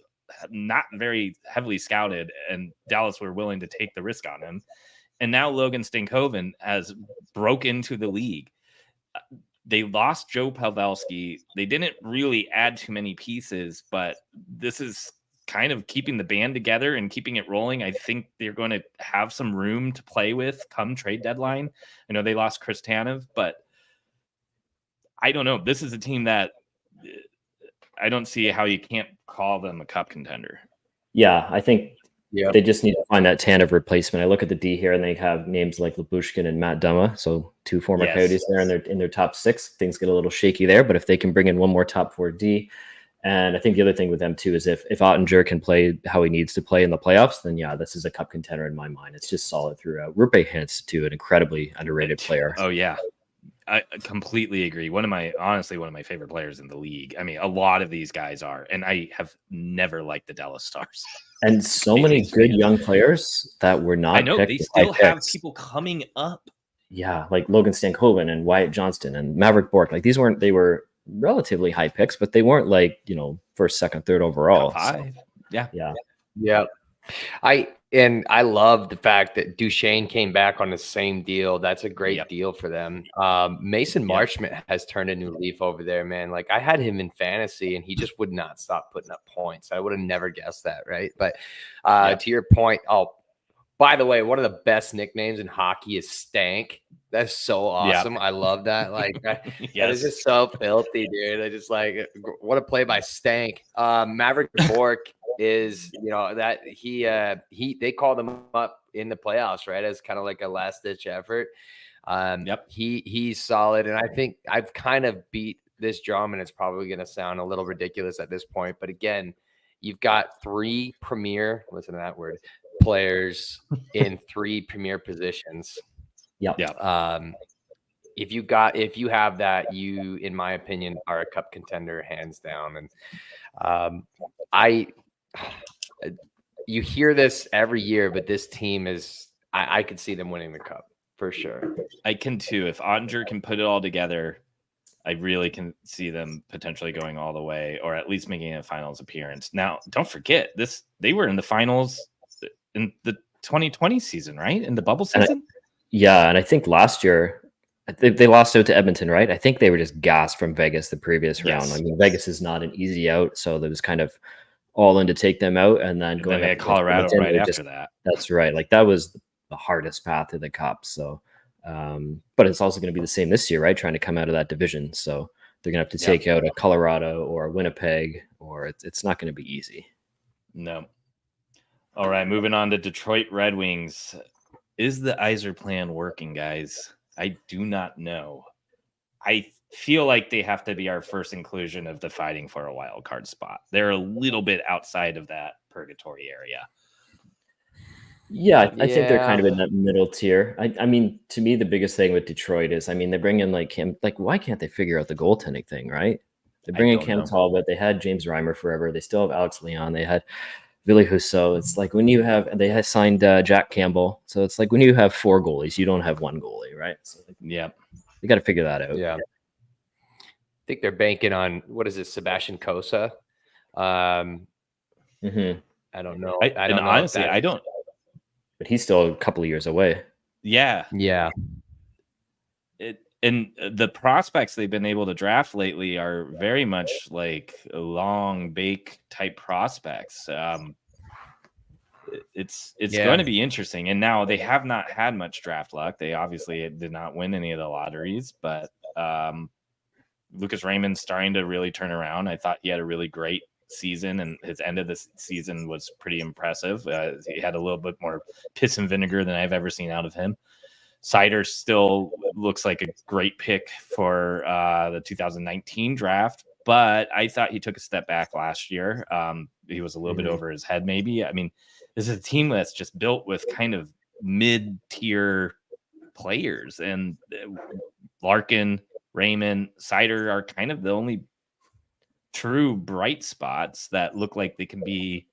not very heavily scouted, and Dallas were willing to take the risk on him. And now Logan Stankoven has broke into the league. They lost Joe Pavelski. They didn't really add too many pieces, but this is kind of keeping the band together and keeping it rolling. I think they're going to have some room to play with come trade deadline. I know they lost Chris Tanev, but I don't know. This is a team that I don't see how you can't call them a cup contender. Yeah, I think they just need to find that Tanev replacement. I look at the D here, and they have names like Lyubushkin and Matt Dumma, so 2 former Coyotes there in their top 6. Things get a little shaky there, but if they can bring in one more top 4 D, and I think the other thing with them too is if Ottinger can play how he needs to play in the playoffs, then yeah, this is a cup contender in my mind. It's just solid throughout. Rupe Hintz too, an incredibly underrated player. Oh yeah, I completely agree. Honestly, one of my favorite players in the league. I mean, a lot of these guys are, and I have never liked the Dallas Stars. And so many good young players that were not. I know they still have people coming up. Yeah, like Logan Stankoven and Wyatt Johnston and Maverick Bourque. Like they were relatively high picks, but they weren't like, first, second, third overall. Top 5. So, yeah. Yeah. I love the fact that Duchesne came back on the same deal. That's a great deal for them. Mason Marchment has turned a new leaf over there, man. Like I had him in fantasy and he just would not stop putting up points. I would have never guessed that, right? But to your point, by the way, one of the best nicknames in hockey is Stank. That's so awesome. I love that. Like that is just so filthy, dude. I just like what a play by Stank. Maverick Bork is, that they called him up in the playoffs, right? As kind of like a last ditch effort. He's solid. And I think I've kind of beat this drum, and it's probably going to sound a little ridiculous at this point. But again, you've got 3 premier, listen to that word, players in 3 premier positions. If you have that, you, in my opinion, are a cup contender hands down. And you hear this every year, but this team is, I could see them winning the cup for sure. I can too. If Ottinger can put it all together, I really can see them potentially going all the way, or at least making a finals appearance. Now, don't forget they were in the finals in the 2020 season, right? In the bubble season. And I think last year they lost out to Edmonton, right? I think they were just gassed from Vegas the previous round. I mean, Vegas is not an easy out, so there was kind of all in to take them out, and then going to Colorado right after that. That's right. Like that was the hardest path to the cup. So, but it's also going to be the same this year, right? Trying to come out of that division, so they're going to have to take out a Colorado or a Winnipeg, or it's not going to be easy. No. All right, moving on to Detroit Red Wings. Is the Yzer plan working, guys? I do not know. I feel like they have to be our first inclusion of the fighting for a wild card spot. They're a little bit outside of that purgatory area. Yeah, I think they're kind of in that middle tier. I mean, to me, the biggest thing with Detroit is, I mean, they bring in like him. Like, why can't they figure out the goaltending thing, right? They bring in Cam Talbot. They had James Reimer forever. They still have Alex Leon. They had Ville Husso. It's like when you have, they have signed Jack Campbell. So it's like when you have 4 goalies, you don't have 1 goalie, right? So you got to figure that out. Yeah. I think they're banking on, what is it, Sebastian Cossa? I don't know. I don't know. Honestly, I don't. But he's still a couple of years away. Yeah. And the prospects they've been able to draft lately are very much like long bake type prospects. It's going to be interesting. And now they have not had much draft luck. They obviously did not win any of the lotteries, but Lucas Raymond's starting to really turn around. I thought he had a really great season, and his end of the season was pretty impressive. He had a little bit more piss and vinegar than I've ever seen out of him. Sider still looks like a great pick for the 2019 draft, but I thought he took a step back last year. He was a little bit over his head, maybe. I mean, this is a team that's just built with kind of mid-tier players, and Larkin, Raymond, Sider are kind of the only true bright spots that look like they can be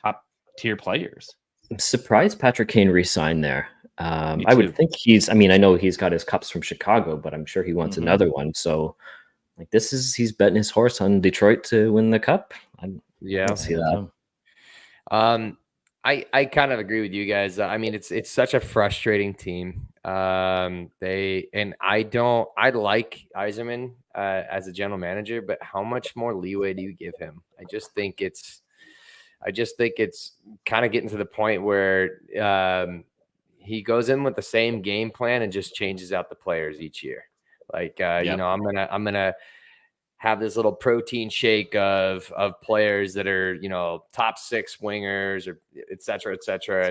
top-tier players. I'm surprised Patrick Kane re-signed there. I would think I know he's got his cups from Chicago, but I'm sure he wants another one. So like he's betting his horse on Detroit to win the cup. I see that. I kind of agree with you guys. I mean, it's such a frustrating team. I like Yzerman as a general manager, but how much more leeway do you give him? I just think it's kind of getting to the point where he goes in with the same game plan and just changes out the players each year. Like, I'm gonna have this little protein shake of players that are, top 6 wingers or et cetera.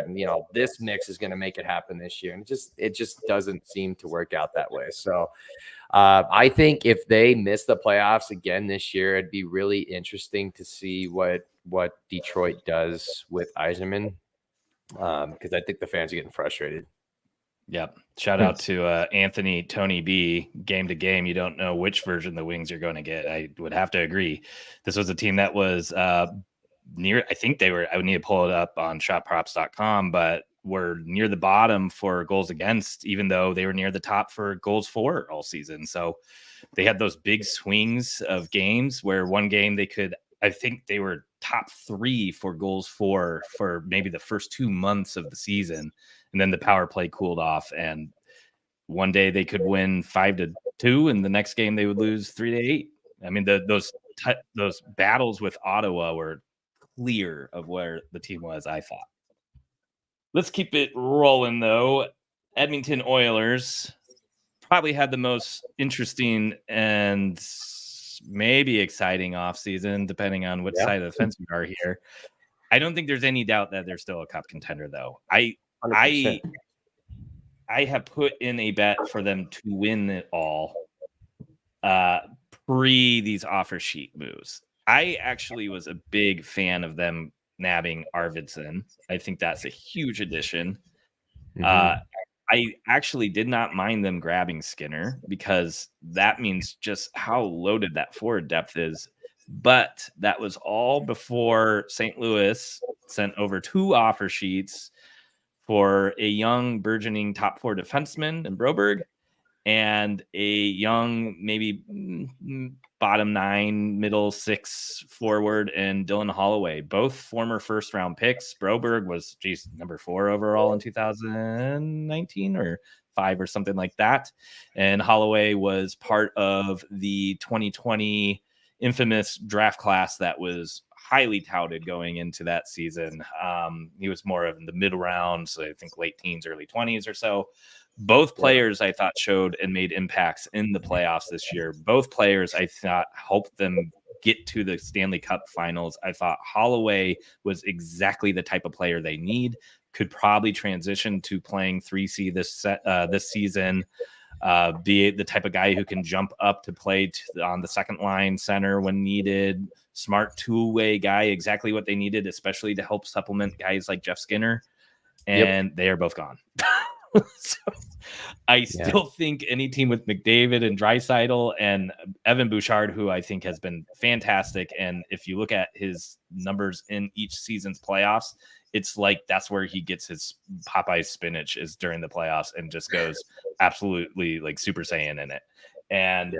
And, this mix is going to make it happen this year. And it just doesn't seem to work out that way. So I think if they miss the playoffs again this year, it'd be really interesting to see what Detroit does with Yzerman. Because I think the fans are getting frustrated. Yep. Shout out to Anthony Tony B. Game to game, you don't know which version the Wings are going to get. I would have to agree. This was a team that was near. I think they were. I would need to pull it up on shotprops.com, but were near the bottom for goals against, even though they were near the top for goals for all season. So they had those big swings of games where one game I think they were top 3 for goals for maybe the first 2 months of the season. And then the power play cooled off, and one day they could win 5-2, and the next game they would lose 3-8. I mean, those battles with Ottawa were clear of where the team was, I thought. Let's keep it rolling, though. Edmonton Oilers probably had the most interesting and maybe exciting offseason, depending on which side of the fence we are here. I don't think there's any doubt that they're still a cup contender, though. I have put in a bet for them to win it all pre these offer sheet moves. I actually was a big fan of them nabbing Arvidsson. I think that's a huge addition. I actually did not mind them grabbing Skinner because that means just how loaded that forward depth is. But that was all before St. Louis sent over 2 offer sheets for a young burgeoning top 4 defenseman in Broberg and a young, maybe bottom 9, middle 6 forward in Dylan Holloway, both former first round picks. Broberg was number 4 overall in 2019 or 5 or something like that. And Holloway was part of the 2020 infamous draft class that was highly touted going into that season. He was more of in the middle rounds, so I think late teens, early 20s or so. Both players I thought showed and made impacts in the playoffs this year. Both players I thought helped them get to the Stanley Cup finals. I thought Holloway was exactly the type of player they need, could probably transition to playing 3C this season, be the type of guy who can jump up to play on the second line center when needed. Smart two-way guy, exactly what they needed, especially to help supplement guys like Jeff Skinner. And they are both gone. So I still think any team with McDavid and Draisaitl and Evan Bouchard, who I think has been fantastic, and if you look at his numbers in each season's playoffs, it's like that's where he gets his Popeye spinach is during the playoffs and just goes absolutely like Super Saiyan in it. And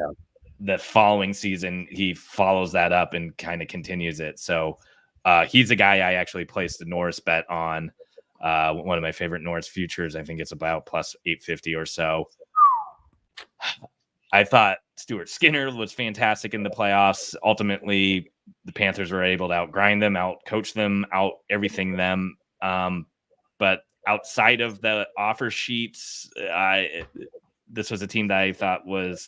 the following season, he follows that up and kind of continues it. So he's a guy I actually placed a Norris bet on. One of my favorite Norris futures. I think it's about plus 850 or so. I thought Stuart Skinner was fantastic in the playoffs. Ultimately, the Panthers were able to outgrind them, outcoach them, out everything them. But outside of the offer sheets, this was a team that I thought was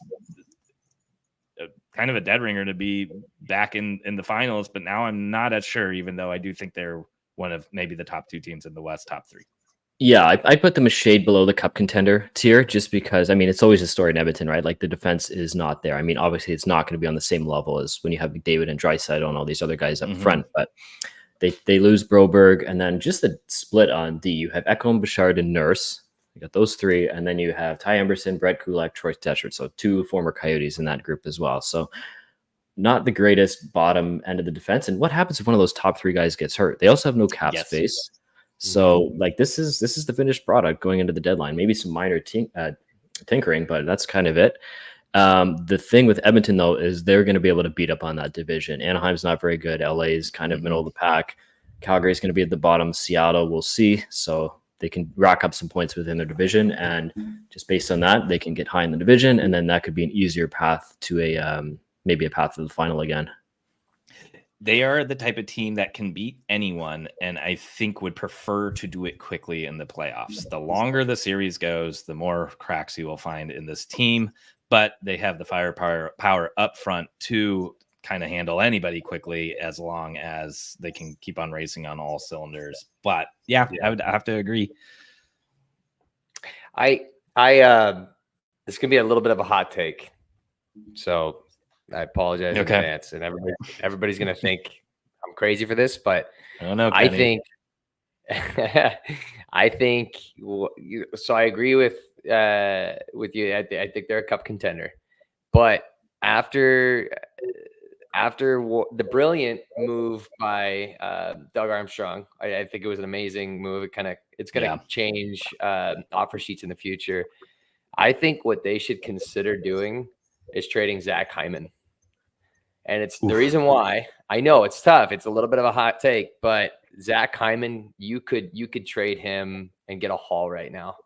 kind of a dead ringer to be back in the finals. But now I'm not as sure, even though I do think they're one of maybe the top 2 teams in the West, top 3. Yeah, I put them a shade below the cup contender tier just because, I mean, it's always a story in Edmonton, right? Like the defense is not there. I mean, obviously it's not going to be on the same level as when you have McDavid and Draisaitl and all these other guys up front, but they lose Broberg, and then just the split on D. You have Ekholm, Bouchard, and Nurse. You got those 3, and then you have Ty Emberson, Brett Kulak, Troy Tetchert, so 2 former Coyotes in that group as well. So not the greatest bottom end of the defense. And what happens if one of those top 3 guys gets hurt? They also have no cap space. So like this is the finished product going into the deadline. Maybe some minor tinkering, but that's kind of it. The thing with Edmonton though is they're going to be able to beat up on that division. Anaheim's not very good. LA is kind of middle of the pack. Calgary's going to be at the bottom. Seattle, we'll see. So they can rack up some points within their division, and just based on that, they can get high in the division, and then that could be an easier path to a maybe a path to the final again. They are the type of team that can beat anyone, and I think would prefer to do it quickly in the playoffs. The longer the series goes, the more cracks you will find in this team, but they have the firepower up front to kind of handle anybody quickly as long as they can keep on racing on all cylinders. But I would have to agree. I this can be a little bit of a hot take, so I apologize in advance, and everybody's going to think I'm crazy for this, but I think so. I agree with you. I think they're a cup contender, but after after the brilliant move by Doug Armstrong, I think it was an amazing move. It's going to change offer sheets in the future. I think what they should consider doing is trading Zach Hyman. And it's the reason why. I know it's tough. It's a little bit of a hot take, but Zach Hyman, you could trade him and get a haul right now.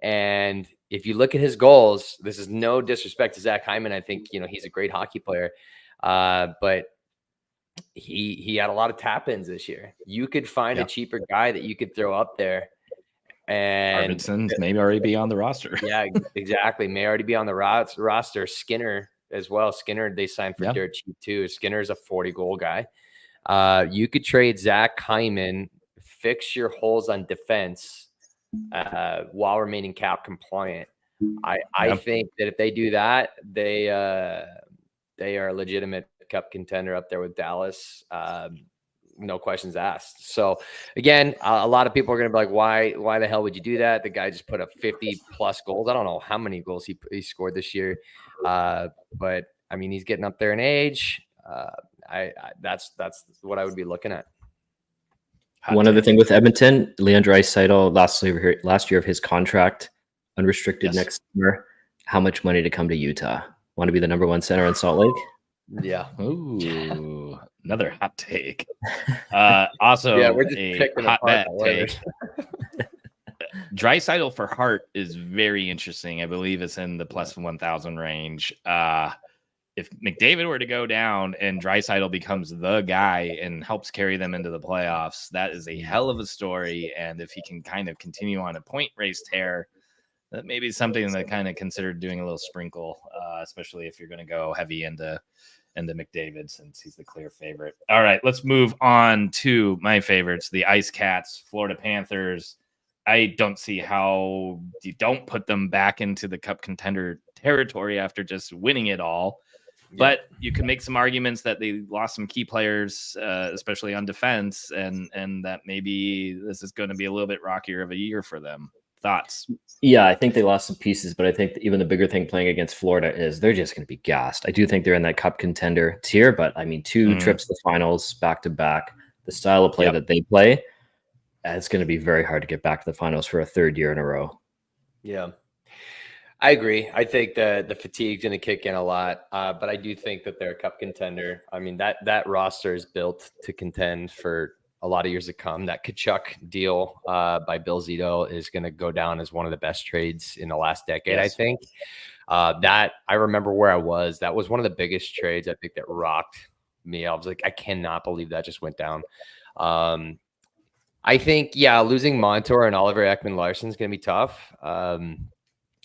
And if you look at his goals, this is no disrespect to Zach Hyman. I think, he's a great hockey player. But he had a lot of tap-ins this year. You could find a cheaper guy that you could throw up there. And Arvidsson's maybe already be on the roster. Yeah, exactly. May already be on the roster. Skinner as well. Skinner, they signed for dirt cheap too. Skinner's a 40-goal guy. You could trade Zach Hyman, fix your holes on defense while remaining cap compliant. I think that if they do that, they are a legitimate cup contender up there with Dallas. No questions asked. So again, a lot of people are going to be like, why the hell would you do that? The guy just put up 50 plus goals. I don't know how many goals he scored this year. But I mean, he's getting up there in age. That's what I would be looking at. One other thing with Edmonton, Leon Draisaitl last year of his contract, unrestricted next summer. How much money to come to Utah? Want to be the number one center in Salt Lake? Yeah. Ooh, another hot take. Also, we're just a hot bet take. Draisaitl for Hart is very interesting. I believe it's in the plus 1,000 range. If McDavid were to go down and Draisaitl becomes the guy and helps carry them into the playoffs, that is a hell of a story. And if he can kind of continue on a point race tear, that may be something that kind of considered doing a little sprinkle, especially if you're going to go heavy into McDavid, since he's the clear favorite. All right, let's move on to my favorites, the Ice Cats, Florida Panthers. I don't see how you don't put them back into the cup contender territory after just winning it all. But you can make some arguments that they lost some key players, especially on defense, and that maybe this is going to be a little bit rockier of a year for them. Thoughts? Yeah, I think they lost some pieces, but I think even the bigger thing playing against Florida is they're just going to be gassed. I do think they're in that cup contender tier, but I mean, two trips to the finals back to back, the style of play that they play, it's going to be very hard to get back to the finals for a third year in a row. Yeah. I agree. I think the fatigue's going to kick in a lot, but I do think that they're a cup contender. I mean, that roster is built to contend for a lot of years to come. That Tkachuk deal by Bill Zito is going to go down as one of the best trades in the last decade, I think. That I remember where I was. That was one of the biggest trades I think that rocked me. I was like, I cannot believe that just went down. I think, losing Montour and Oliver Ekman-Larsson is going to be tough.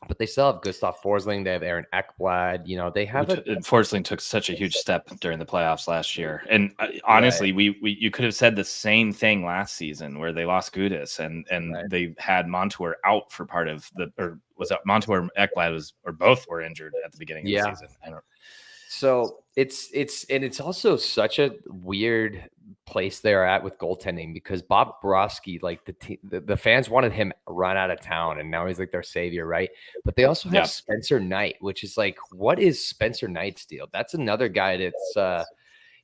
But they still have Gustav Forsling. They have Aaron Ekblad. They have Forsling took such a huge step during the playoffs last year. And honestly, you could have said the same thing last season where they lost Gudas and they had Montour out for part of or was it Montour and Ekblad or both were injured at the beginning of the season. I don't. So it's also such a weird place they're at with goaltending because Bob Borowski, like the fans wanted him run out of town, and now he's like their savior, right? But they also have Spencer Knight, which is like, what is Spencer Knight's deal? That's another guy that's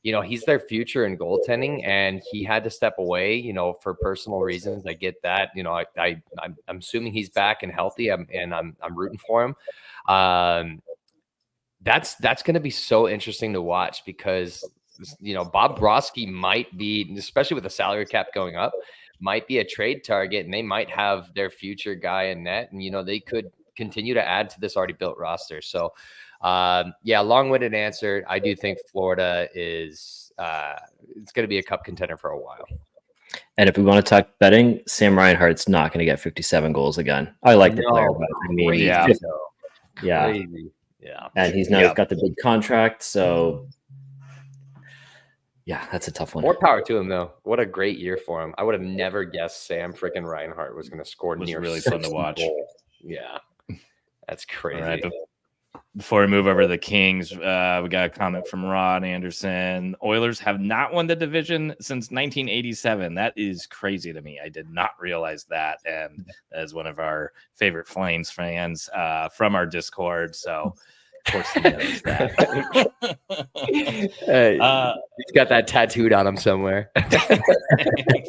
he's their future in goaltending, and he had to step away, for personal reasons. I get that. I'm assuming he's back and healthy, I'm rooting for him. That's going to be so interesting to watch because Bob Borowski might be, especially with the salary cap going up, might be a trade target, and they might have their future guy in net, and they could continue to add to this already built roster. So long-winded answer. I do think Florida is it's going to be a cup contender for a while. And if we want to talk betting, Sam Reinhart's not going to get 57 goals again. I like the player, but I mean, crazy. Yeah. And he's now got the big contract. So, that's a tough one. More power to him, though. What a great year for him. I would have never guessed Sam freaking Reinhart was going to score near really fun to watch. Goals. Yeah. That's crazy. All right, before we move over to the Kings, we got a comment from Rod Anderson. Oilers have not won the division since 1987. That is crazy to me. I did not realize that. And as one of our favorite Flames fans from our Discord. So Of course he knows that. He's got that tattooed on him somewhere. Exactly.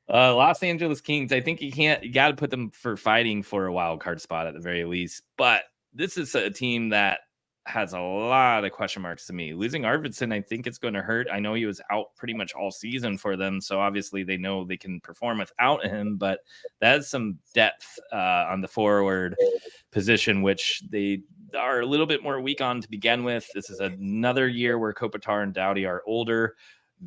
Los Angeles Kings, I think you got to put them for fighting for a wild card spot at the very least. But this is a team that has a lot of question marks to me. Losing Arvidsson, I think it's going to hurt. I know he was out pretty much all season for them, so obviously they know they can perform without him, but that is some depth on the forward position, which they are a little bit more weak on to begin with. This is another year where Kopitar and Doughty are older.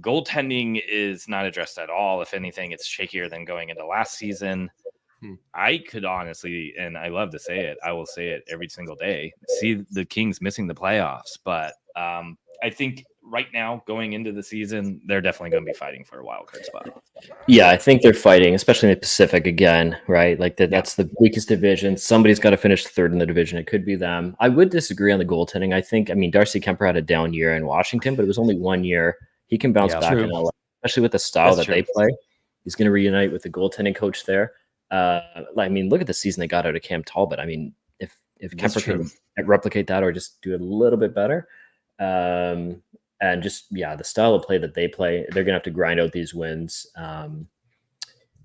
Goaltending is not addressed at all. If anything, it's shakier than going into last season. I could honestly, and I love to say it, I will say it every single day, see the Kings missing the playoffs. But I think right now, going into the season, they're definitely going to be fighting for a wild card spot. Yeah, I think they're fighting, especially in the Pacific again, right? Like that's the weakest division. Somebody's got to finish third in the division. It could be them. I would disagree on the goaltending. I mean, Darcy Kemper had a down year in Washington, but it was only 1 year. He can bounce back in LA, especially with the style they play. He's going to reunite with the goaltending coach there. I mean, look at the season they got out of Cam Talbot. I mean, if Kemper can replicate that or just do it a little bit better, and just the style of play that they play, they're gonna have to grind out these wins. And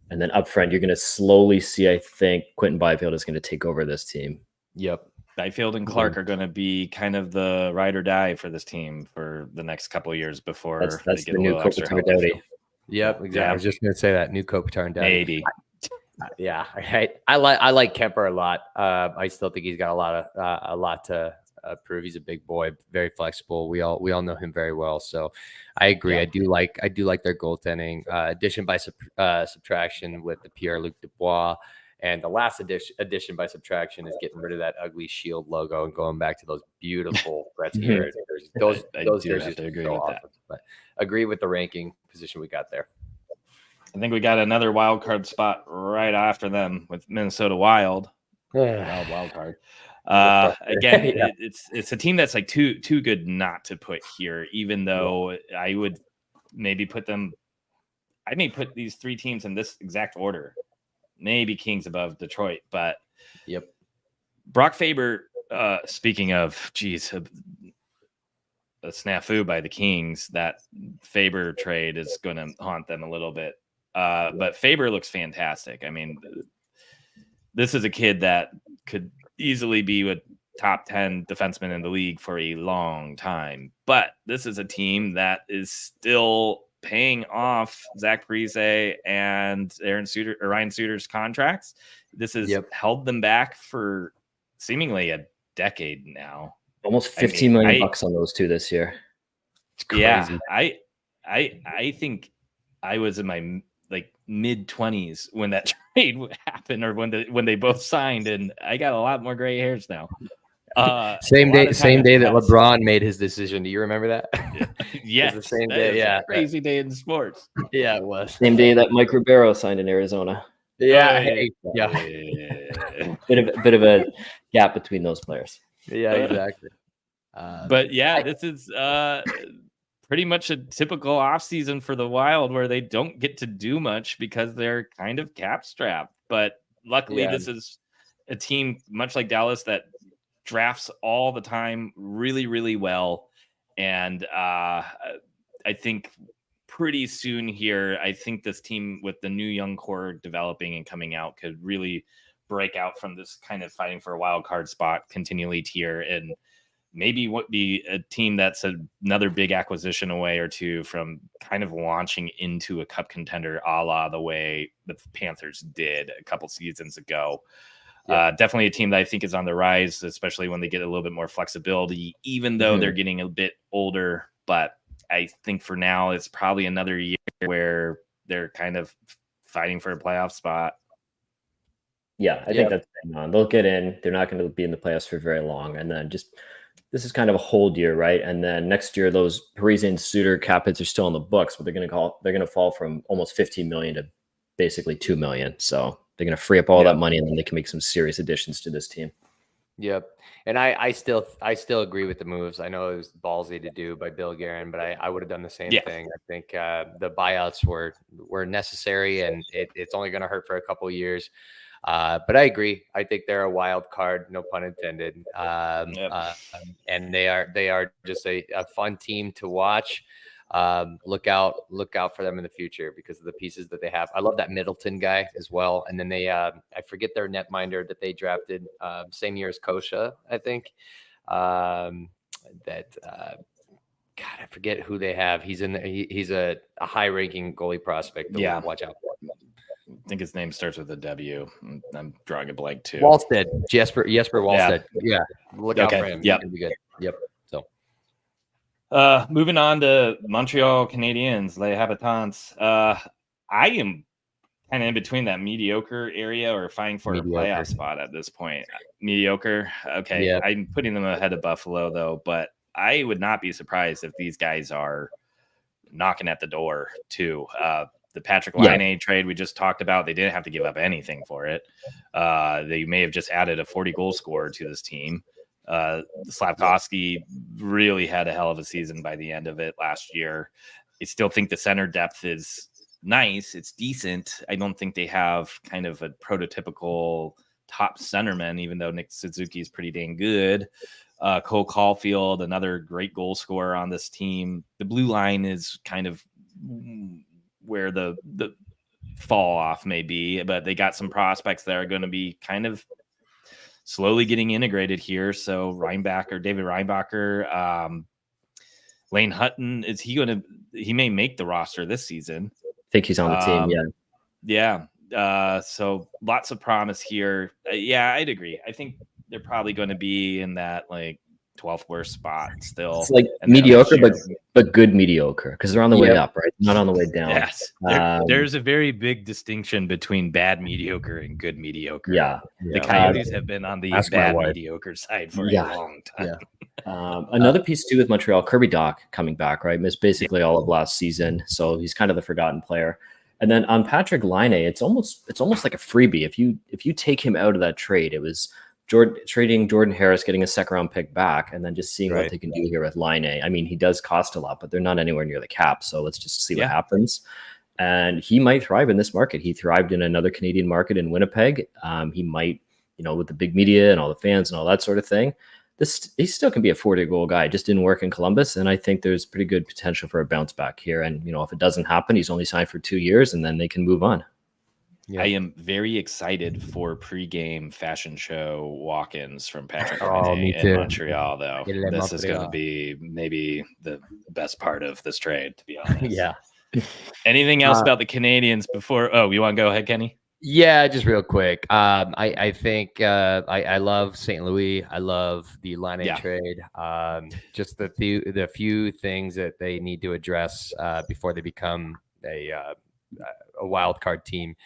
then up front, you're gonna slowly see, I think, Quentin Byfield is gonna take over this team. Yep. Byfield and Clark are going to be kind of the ride or die for this team for the next couple of years before that's they get the a new little extra help. Yep, exactly. Yeah. I was just going to say that new Kopitar and Doughty. Maybe. Yeah, right. I like Kemper a lot. I still think he's got a lot to prove. He's a big boy, very flexible. We all know him very well. So I agree. Yeah. I do like their goaltending. Addition by subtraction with the Pierre-Luc Dubois. And the last addition by subtraction is getting rid of that ugly Shield logo and going back to those beautiful Gretzky jerseys. Those jerseys are so awesome. But agree with the ranking position we got there. I think we got another wild card spot right after them with Minnesota Wild. Wild card. Again, it's a team that's like too good not to put here, even though I would maybe put them. I may put these three teams in this exact order. Maybe Kings above Detroit, but Brock Faber. Speaking of, a snafu by the Kings. That Faber trade is going to haunt them a little bit. But Faber looks fantastic. I mean, this is a kid that could easily be a top 10 defenseman in the league for a long time. But this is a team that is still paying off Zach Parise and Ryan Suter's contracts. This has held them back for seemingly a decade now. Almost $15 million on those two this year. It's crazy. Yeah, I think I was in my mid-20s when that trade happened, or when they both signed, and I got a lot more gray hairs now. Same day that LeBron made his decision. Do you remember that? Yeah, the same day. Yeah, crazy day in sports. Yeah, it was. Same day that Mike Ribeiro signed in Arizona. Yeah, bit of a gap between those players. Yeah, exactly. But this is pretty much a typical offseason for the Wild, where they don't get to do much because they're kind of cap strapped. But luckily, this is a team much like Dallas that drafts all the time really, really well. And I think pretty soon here, I think this team with the new young core developing and coming out could really break out from this kind of fighting for a wild card spot continually tier, and maybe would be a team that's another big acquisition away or two from kind of launching into a cup contender, a la the way the Panthers did a couple seasons ago. Definitely a team that I think is on the rise, especially when they get a little bit more flexibility, even though they're getting a bit older. But I think for now, it's probably another year where they're kind of fighting for a playoff spot. Yeah, I think that's hang on. They'll get in. They're not going to be in the playoffs for very long. And then this is kind of a hold year, right? And then next year, those Parisian Suter cap hits are still in the books, but they're going to fall from almost 15 million to basically 2 million. So they're going to free up all that money, and then they can make some serious additions to this team. Yep. And I still agree with the moves. I know it was ballsy to do by Bill Guerin, but I would have done the same thing. I think the buyouts were necessary, and it's only going to hurt for a couple of years. But I agree. I think they're a wild card, no pun intended. And they are just a fun team to watch. Look out for them in the future because of the pieces that they have. I love that Middleton guy as well. And then they, I forget their netminder that they drafted same year as Kosha, I think. God, I forget who they have. He's he's a high-ranking goalie prospect that we'll watch out for. I think his name starts with a W. I'm drawing a blank too. Walstead, Jesper Walstead. Yeah, look out for him. Yeah, be good. Yep. So, moving on to Montreal Canadiens, Les Habitants. I am kind of in between that mediocre area or fighting for a playoff spot at this point. Mediocre. Okay, yeah. I'm putting them ahead of Buffalo though, but I would not be surprised if these guys are knocking at the door too. The Patrick Laine trade we just talked about, they didn't have to give up anything for it. They may have just added a 40-goal scorer to this team. Slavkovsky really had a hell of a season by the end of it last year. I still think the center depth is nice. It's decent. I don't think they have kind of a prototypical top centerman, even though Nick Suzuki is pretty dang good. Cole Caulfield, another great goal scorer on this team. The blue line is kind of where the fall off may be, but they got some prospects that are going to be kind of slowly getting integrated here. So David Reinbacher, Lane Hutton, he may make the roster this season. I think he's on the team. Yeah. So lots of promise here. I'd agree. I think they're probably going to be in that like 12th worst spot still. It's like mediocre, but good mediocre because they're on the way up, right? Not on the way down. Yes. There's a very big distinction between bad mediocre and good mediocre. Yeah. The Coyotes have been on the bad mediocre side for a long time. Another piece too with Montreal, Kirby Dach coming back, right? Missed basically all of last season, so he's kind of the forgotten player. And then on Patrick Laine, it's almost like a freebie. If you take him out of that trade, it was trading Jordan Harris, getting a second-round pick back, and then just seeing what they can do here with Laine. I mean, he does cost a lot, but they're not anywhere near the cap, so let's just see what happens. And he might thrive in this market. He thrived in another Canadian market in Winnipeg. He might, with the big media and all the fans and all that sort of thing. He still can be a 40-goal guy. Just didn't work in Columbus, and I think there's pretty good potential for a bounce back here. And if it doesn't happen, he's only signed for 2 years, and then they can move on. Yeah. I am very excited for pregame fashion show walk-ins from Patrick Laine in Montreal, though. This is going to be maybe the best part of this trade, to be honest. Yeah. Anything else about the Canadiens before? Oh, you want to go ahead, Kenny? Yeah, just real quick. I think I love St. Louis. I love the Laine trade. Just the few things that they need to address before they become a wild card team.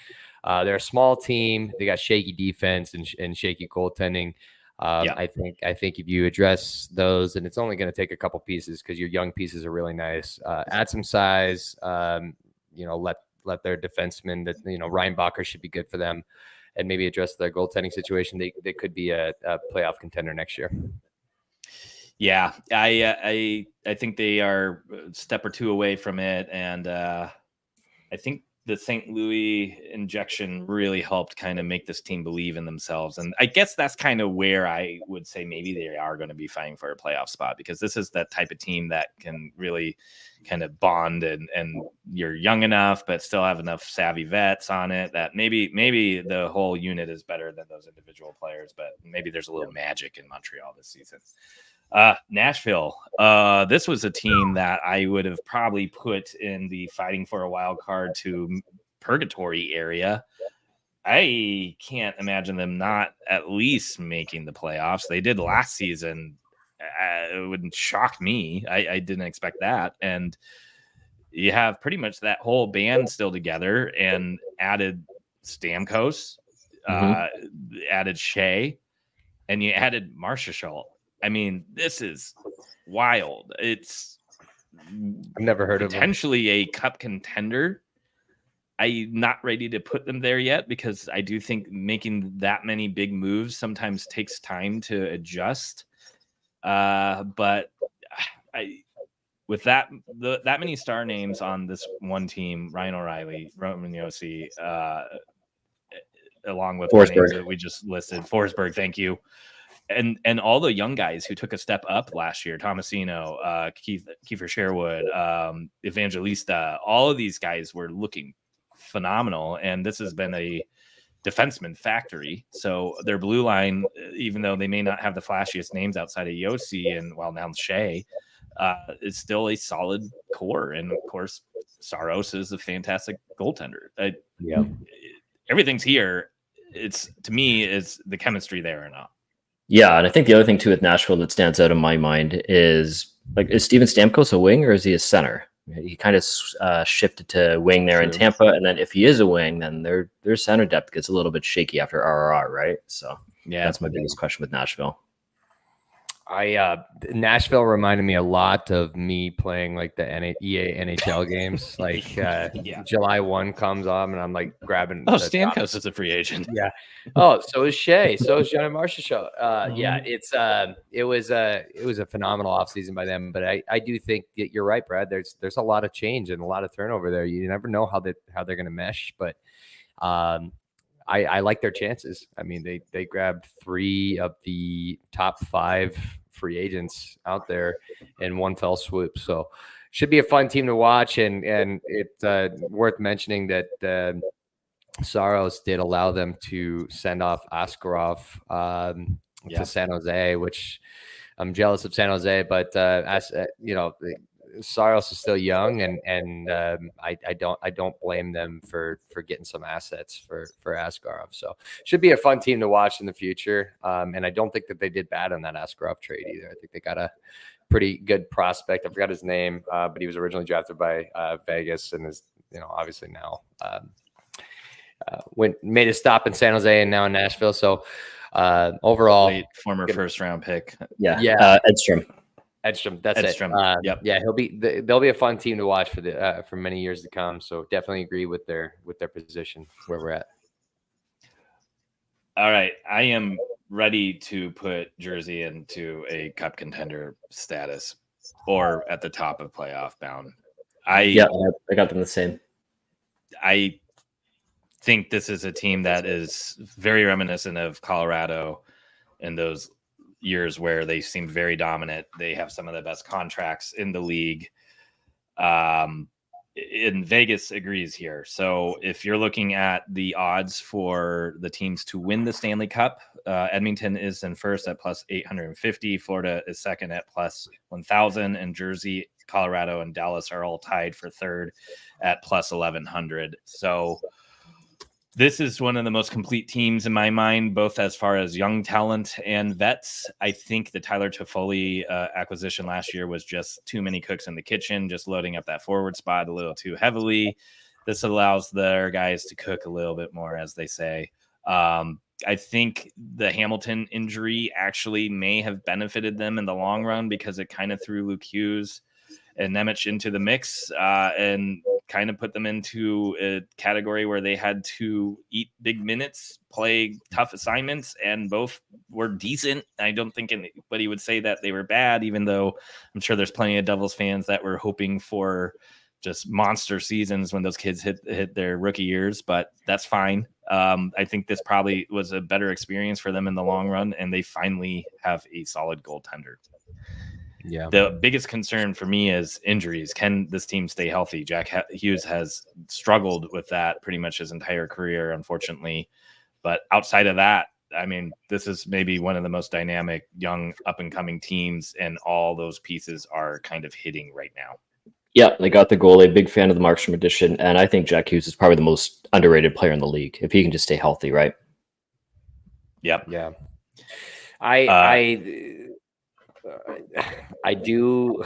They're a small team. They got shaky defense and shaky goaltending. I think if you address those, and it's only going to take a couple pieces because your young pieces are really nice. Add some size. Let their defensemen that Reinbacher should be good for them, and maybe address their goaltending situation. They could be a playoff contender next year. Yeah, I think they are a step or two away from it, and I think the St. Louis injection really helped kind of make this team believe in themselves. And I guess that's kind of where I would say maybe they are going to be fighting for a playoff spot, because this is that type of team that can really kind of bond and you're young enough, but still have enough savvy vets on it that maybe the whole unit is better than those individual players, but maybe there's a little magic in Montreal this season. Nashville. This was a team that I would have probably put in the fighting for a wild card to purgatory area. I can't imagine them not at least making the playoffs. They did last season. It wouldn't shock me. I didn't expect that. And you have pretty much that whole band still together, and added Stamkos, added Shea, and you added Marchessault. I mean, this is wild. It's I've never heard of potentially a cup contender. I'm not ready to put them there yet, because I do think making that many big moves sometimes takes time to adjust. But with that many star names on this one team, Ryan O'Reilly, Roman Josi, along with the names that we just listed. Forsberg, thank you. And all the young guys who took a step up last year, Tomasino, Kiefer Sherwood, Evangelista, all of these guys were looking phenomenal. And this has been a defenseman factory. So their blue line, even though they may not have the flashiest names outside of Yossi and now Shea, is still a solid core. And of course, Saros is a fantastic goaltender. Everything's here. It's, to me, is the chemistry there or not. Yeah, and I think the other thing too with Nashville that stands out in my mind is is Steven Stamkos a wing or is he a center? He kind of shifted to wing there in Tampa, and then if he is a wing, then their center depth gets a little bit shaky after RRR, right? So that's my biggest question with Nashville. Nashville reminded me a lot of me playing like the EA NHL games. Like July 1 comes on and I'm like grabbing. Stamkos is a free agent. Yeah. Oh, so is Shea. So is Johnny Marcia show. Yeah, it was a phenomenal offseason by them. But I do think that you're right, Brad. There's a lot of change and a lot of turnover there. You never know how they're going to mesh, but I like their chances. I mean, they grabbed 3 of the top 5 free agents out there in one fell swoop. So should be a fun team to watch. And it's worth mentioning that Saros did allow them to send off Askarov to San Jose, which I'm jealous of San Jose, but as you know, Saros is still young, and I don't blame them for getting some assets for Askarov. So should be a fun team to watch in the future. And I don't think that they did bad on that Askarov trade either. I think they got a pretty good prospect. I forgot his name, but he was originally drafted by Vegas and is obviously now made a stop in San Jose and now in Nashville. So overall, late former first round pick. Edstrom, that's Edstrom. Yep. Yeah, they'll be a fun team to watch for many years to come. So definitely agree with their position where we're at. All right, I am ready to put Jersey into a cup contender status or at the top of playoff bound. I got them the same. I think this is a team that is very reminiscent of Colorado in those years where they seemed very dominant. They have some of the best contracts in the league. In Vegas agrees here. So if you're looking at the odds for the teams to win the Stanley Cup, Edmonton is in first at plus 850. Florida is second at plus 1,000, and Jersey, Colorado, and Dallas are all tied for third at plus 1,100. So this is one of the most complete teams in my mind, both as far as young talent and vets. I think the Tyler Toffoli acquisition last year was just too many cooks in the kitchen, just loading up that forward spot a little too heavily. This allows their guys to cook a little bit more, as they say. I think the Hamilton injury actually may have benefited them in the long run because it kind of threw Luke Hughes and Nemec into the mix and kind of put them into a category where they had to eat big minutes, play tough assignments, and both were decent. I don't think anybody would say that they were bad, even though I'm sure there's plenty of Devils fans that were hoping for just monster seasons when those kids hit their rookie years, but that's fine. I think this probably was a better experience for them in the long run, and they finally have a solid goaltender. Yeah. The biggest concern for me is injuries. Can this team stay healthy? Jack Hughes has struggled with that pretty much his entire career, unfortunately. But outside of that, I mean, this is maybe one of the most dynamic, young, up-and-coming teams, and all those pieces are kind of hitting right now. Yeah, they got the goalie. Big fan of the Markstrom edition, and I think Jack Hughes is probably the most underrated player in the league if he can just stay healthy, right? Yep. Yeah. I do.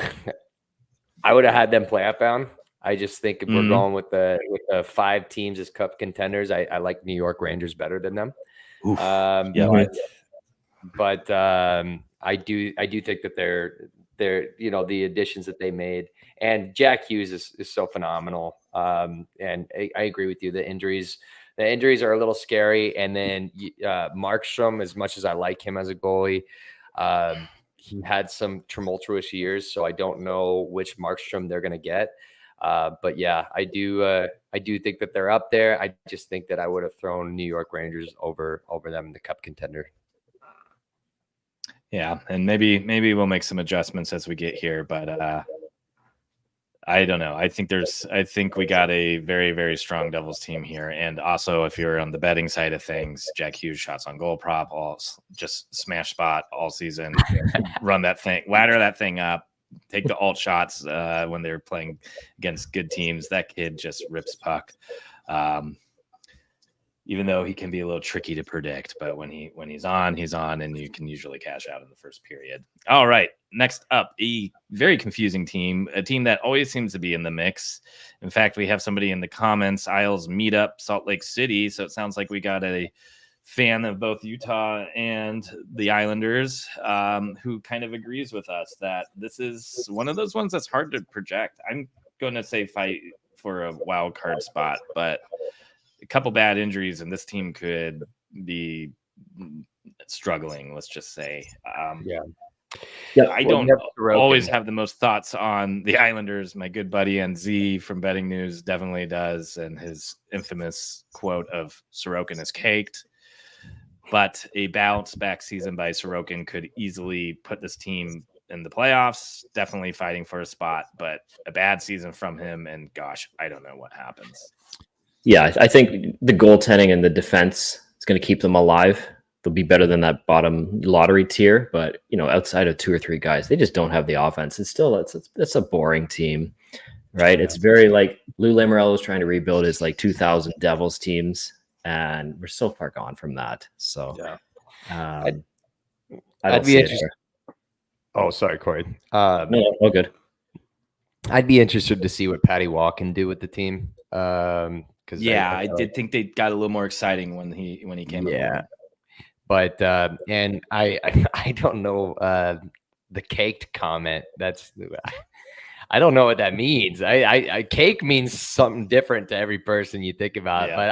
I would have had them playoff bound. I just think if we're going with the 5 teams as cup contenders, I like New York Rangers better than them. But I do think that they're the additions that they made, and Jack Hughes is so phenomenal. And I agree with you. The injuries are a little scary. And then Markstrom, as much as I like him as a goalie, he had some tumultuous years, so I don't know which Markstrom they're going to get. But yeah, I do think that they're up there. I just think that I would have thrown New York Rangers over them in the Cup contender. Yeah, and maybe we'll make some adjustments as we get here, but I don't know. I think we got a very, very strong Devils team here. And also, if you're on the betting side of things, Jack Hughes shots on goal prop, just smash spot all season. Run that thing, ladder that thing up, take the alt shots when they're playing against good teams. That kid just rips puck. Even though he can be a little tricky to predict, but when he's on, and you can usually cash out in the first period. All right, next up, a very confusing team, a team that always seems to be in the mix. In fact, we have somebody in the comments, Isles Meetup, Salt Lake City. So it sounds like we got a fan of both Utah and the Islanders who kind of agrees with us that this is one of those ones that's hard to project. I'm going to say fight for a wild card spot, but a couple bad injuries and this team could be struggling, let's just say. I don't always have the most thoughts on the Islanders. My good buddy NZ from Betting News definitely does, and his infamous quote of Sorokin is caked. But a bounce back season by Sorokin could easily put this team in the playoffs, definitely fighting for a spot, but a bad season from him, and gosh, I don't know what happens. Yeah, I think the goaltending and the defense is going to keep them alive. They'll be better than that bottom lottery tier, but outside of 2 or 3 guys, they just don't have the offense. It's a boring team, right? It's very like Lou Lamoriello is trying to rebuild his 2000 Devils teams, and we're so far gone from that. So, I'd be interested. Oh, sorry, Corey. No, all good. I'd be interested to see what Patty Waugh can do with the team. I did think they got a little more exciting when he came. Yeah, but and I don't know the caked comment. I don't know what that means. I cake means something different to every person you think about, but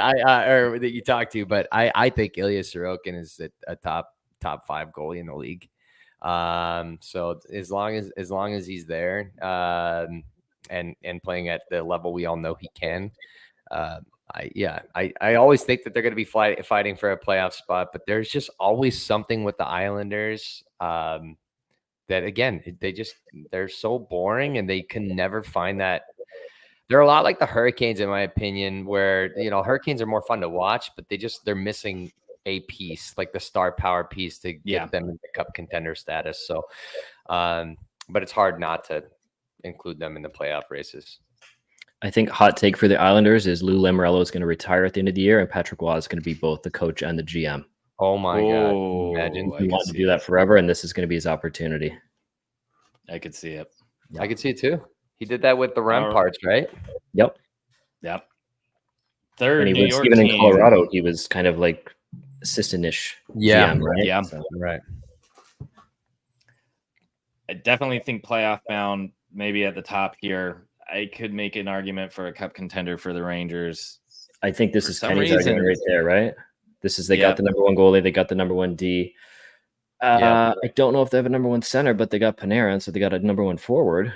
or that you talk to. But I think Ilya Sorokin is a top 5 goalie in the league. So as long as he's there and playing at the level we all know he can. I always think that they're going to be fighting for a playoff spot, but there's just always something with the Islanders that, again, they're so boring and they can never find that. They're a lot like the Hurricanes, in my opinion, where, Hurricanes are more fun to watch, but they're missing a piece, like the star power piece to get them into Cup contender status. So, but it's hard not to include them in the playoff races. I think hot take for the Islanders is Lou Lamoriello is going to retire at the end of the year, and Patrick Waugh is going to be both the coach and the GM. Oh my God! Imagine he wants to do that forever, and this is going to be his opportunity. I could see it. I could see it too. He did that with the Ramparts, right? Yep. Third, and New York even team. In Colorado, he was kind of like assistant-ish GM, right? Yeah, so. Right. I definitely think playoff bound, maybe at the top here. I could make an argument for a cup contender for the Rangers. I think this is Kenny's argument right there, right? This is they got the number 1 goalie, they got the number 1 D. I don't know if they have a number 1 center, but they got Panarin, so they got a number 1 forward.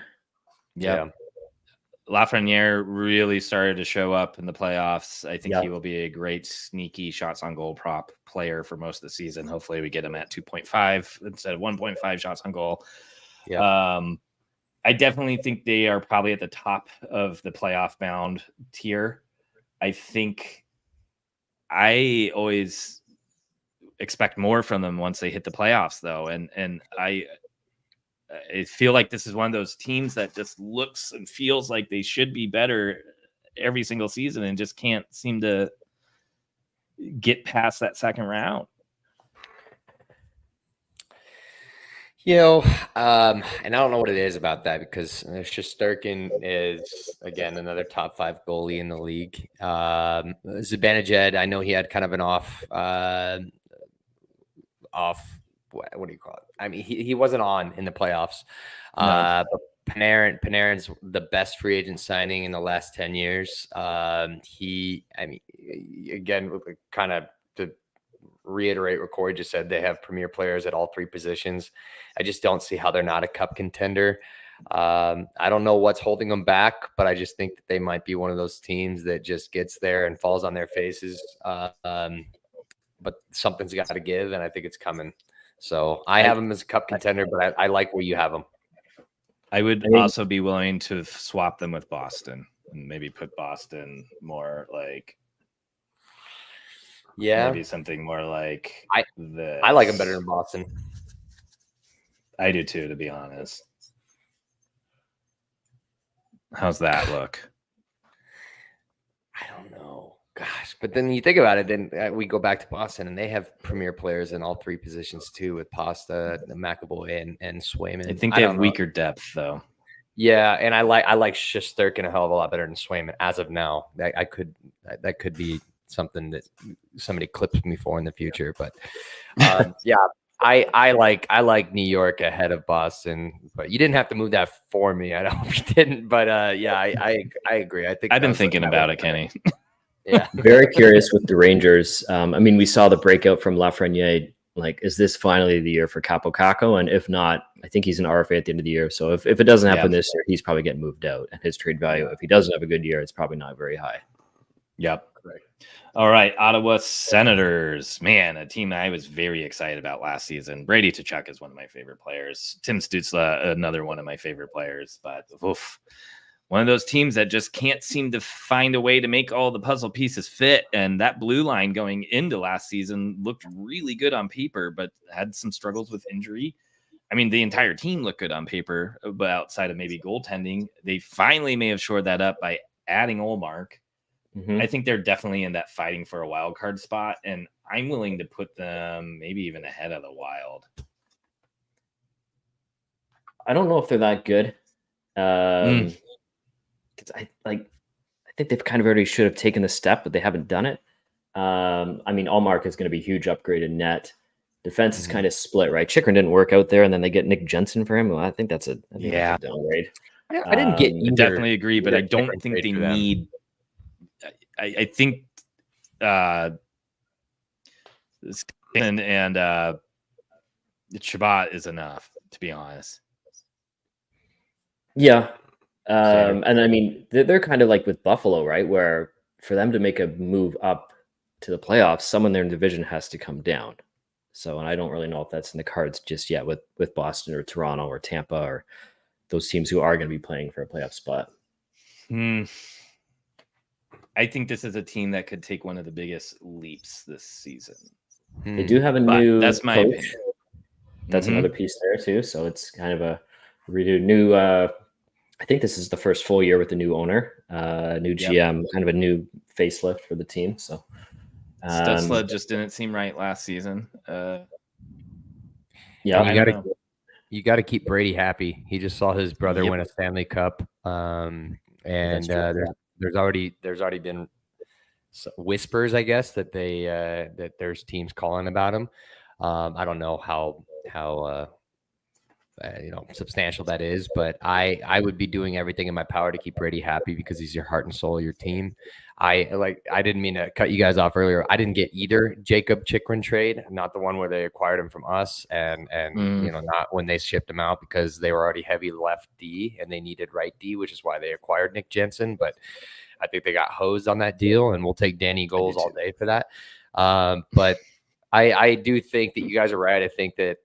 Yeah. Lafreniere really started to show up in the playoffs. I think he will be a great sneaky shots on goal prop player for most of the season. Hopefully we get him at 2.5 instead of 1.5 shots on goal. Yeah. I definitely think they are probably at the top of the playoff bound tier. I think I always expect more from them once they hit the playoffs, though. And I feel like this is one of those teams that just looks and feels like they should be better every single season and just can't seem to get past that second round. And I don't know what it is about that because Shesterkin is, again, another top 5 goalie in the league. Zibanejad, I know he had kind of an off, what do you call it? I mean, he wasn't on in the playoffs. But Panarin's the best free agent signing in the last 10 years. Again, kind of to reiterate what Corey just said, they have premier players at all 3 positions. I just don't see how they're not a cup contender. I don't know what's holding them back, but I just think that they might be one of those teams that just gets there and falls on their faces. But something's got to give, and I think it's coming. So I have them as a cup contender, but I like where you have them. I would also be willing to swap them with Boston and maybe put Boston more like, maybe something more like this. I like them better than Boston. I do too, to be honest. How's that look? I don't know. Gosh, but then you think about it, then we go back to Boston, and they have premier players in all three positions too, with Pasta, McAvoy, and Swayman. I think they have weaker depth, though. Yeah, and I like Shesterkin a hell of a lot better than Swayman as of now. That could be something that somebody clips me for in the future, but yeah. I like New York ahead of Boston, but you didn't have to move that for me. I hope you didn't, but yeah, I agree. I think I've been thinking about it, Kenny. Yeah, very curious with the Rangers. I mean, we saw the breakout from Lafreniere. Like, is this finally the year for Capo Caco? And if not, I think he's an RFA at the end of the year. So if it doesn't happen this year, he's probably getting moved out. And his trade value, if he doesn't have a good year, it's probably not very high. Yep. Correct. All right, Ottawa Senators. Man, a team that I was very excited about last season. Brady Tkachuk is one of my favorite players. Tim Stützle, another one of my favorite players. But oof, one of those teams that just can't seem to find a way to make all the puzzle pieces fit. And that blue line going into last season looked really good on paper, but had some struggles with injury. I mean, the entire team looked good on paper, but outside of maybe goaltending, they finally may have shored that up by adding Ullmark. Mm-hmm. I think they're definitely in that fighting for a wild card spot, and I'm willing to put them maybe even ahead of the Wild. I don't know if they're that good. I think they've kind of already should have taken the step, but they haven't done it. I mean, Ullmark is going to be a huge upgrade in net. Defense is kind of split, right? Chychrun didn't work out there, and then they get Nick Jensen for him. Well, I think that's a downgrade. I didn't get either. I definitely agree, but I don't think they need. I think and Shabbat is enough, to be honest. Yeah. And I mean, they're kind of like with Buffalo, right? Where for them to make a move up to the playoffs, someone in their division has to come down. So, and I don't really know if that's in the cards just yet with Boston or Toronto or Tampa or those teams who are going to be playing for a playoff spot. I think this is a team that could take one of the biggest leaps this season. They do have a new that's my coach. opinion. That's another piece there too. So it's kind of a new. I think this is the first full year with the new owner, new GM, kind of a new facelift for the team. So Stützle just didn't seem right last season. Yeah, you got to keep Brady happy. He just saw his brother win a Stanley Cup, and there's already been whispers, I guess, that that there's teams calling about him. I don't know how substantial that is, but I would be doing everything in my power to keep Brady happy because he's your heart and soul of your team. I didn't mean to cut you guys off earlier. I didn't get either Jacob Chychrun trade, not the one where they acquired him from us, and not when they shipped him out because they were already heavy left D and they needed right D, which is why they acquired Nick Jensen. But I think they got hosed on that deal, and we'll take Danny Goals all day for that. But I do think that you guys are right. I think that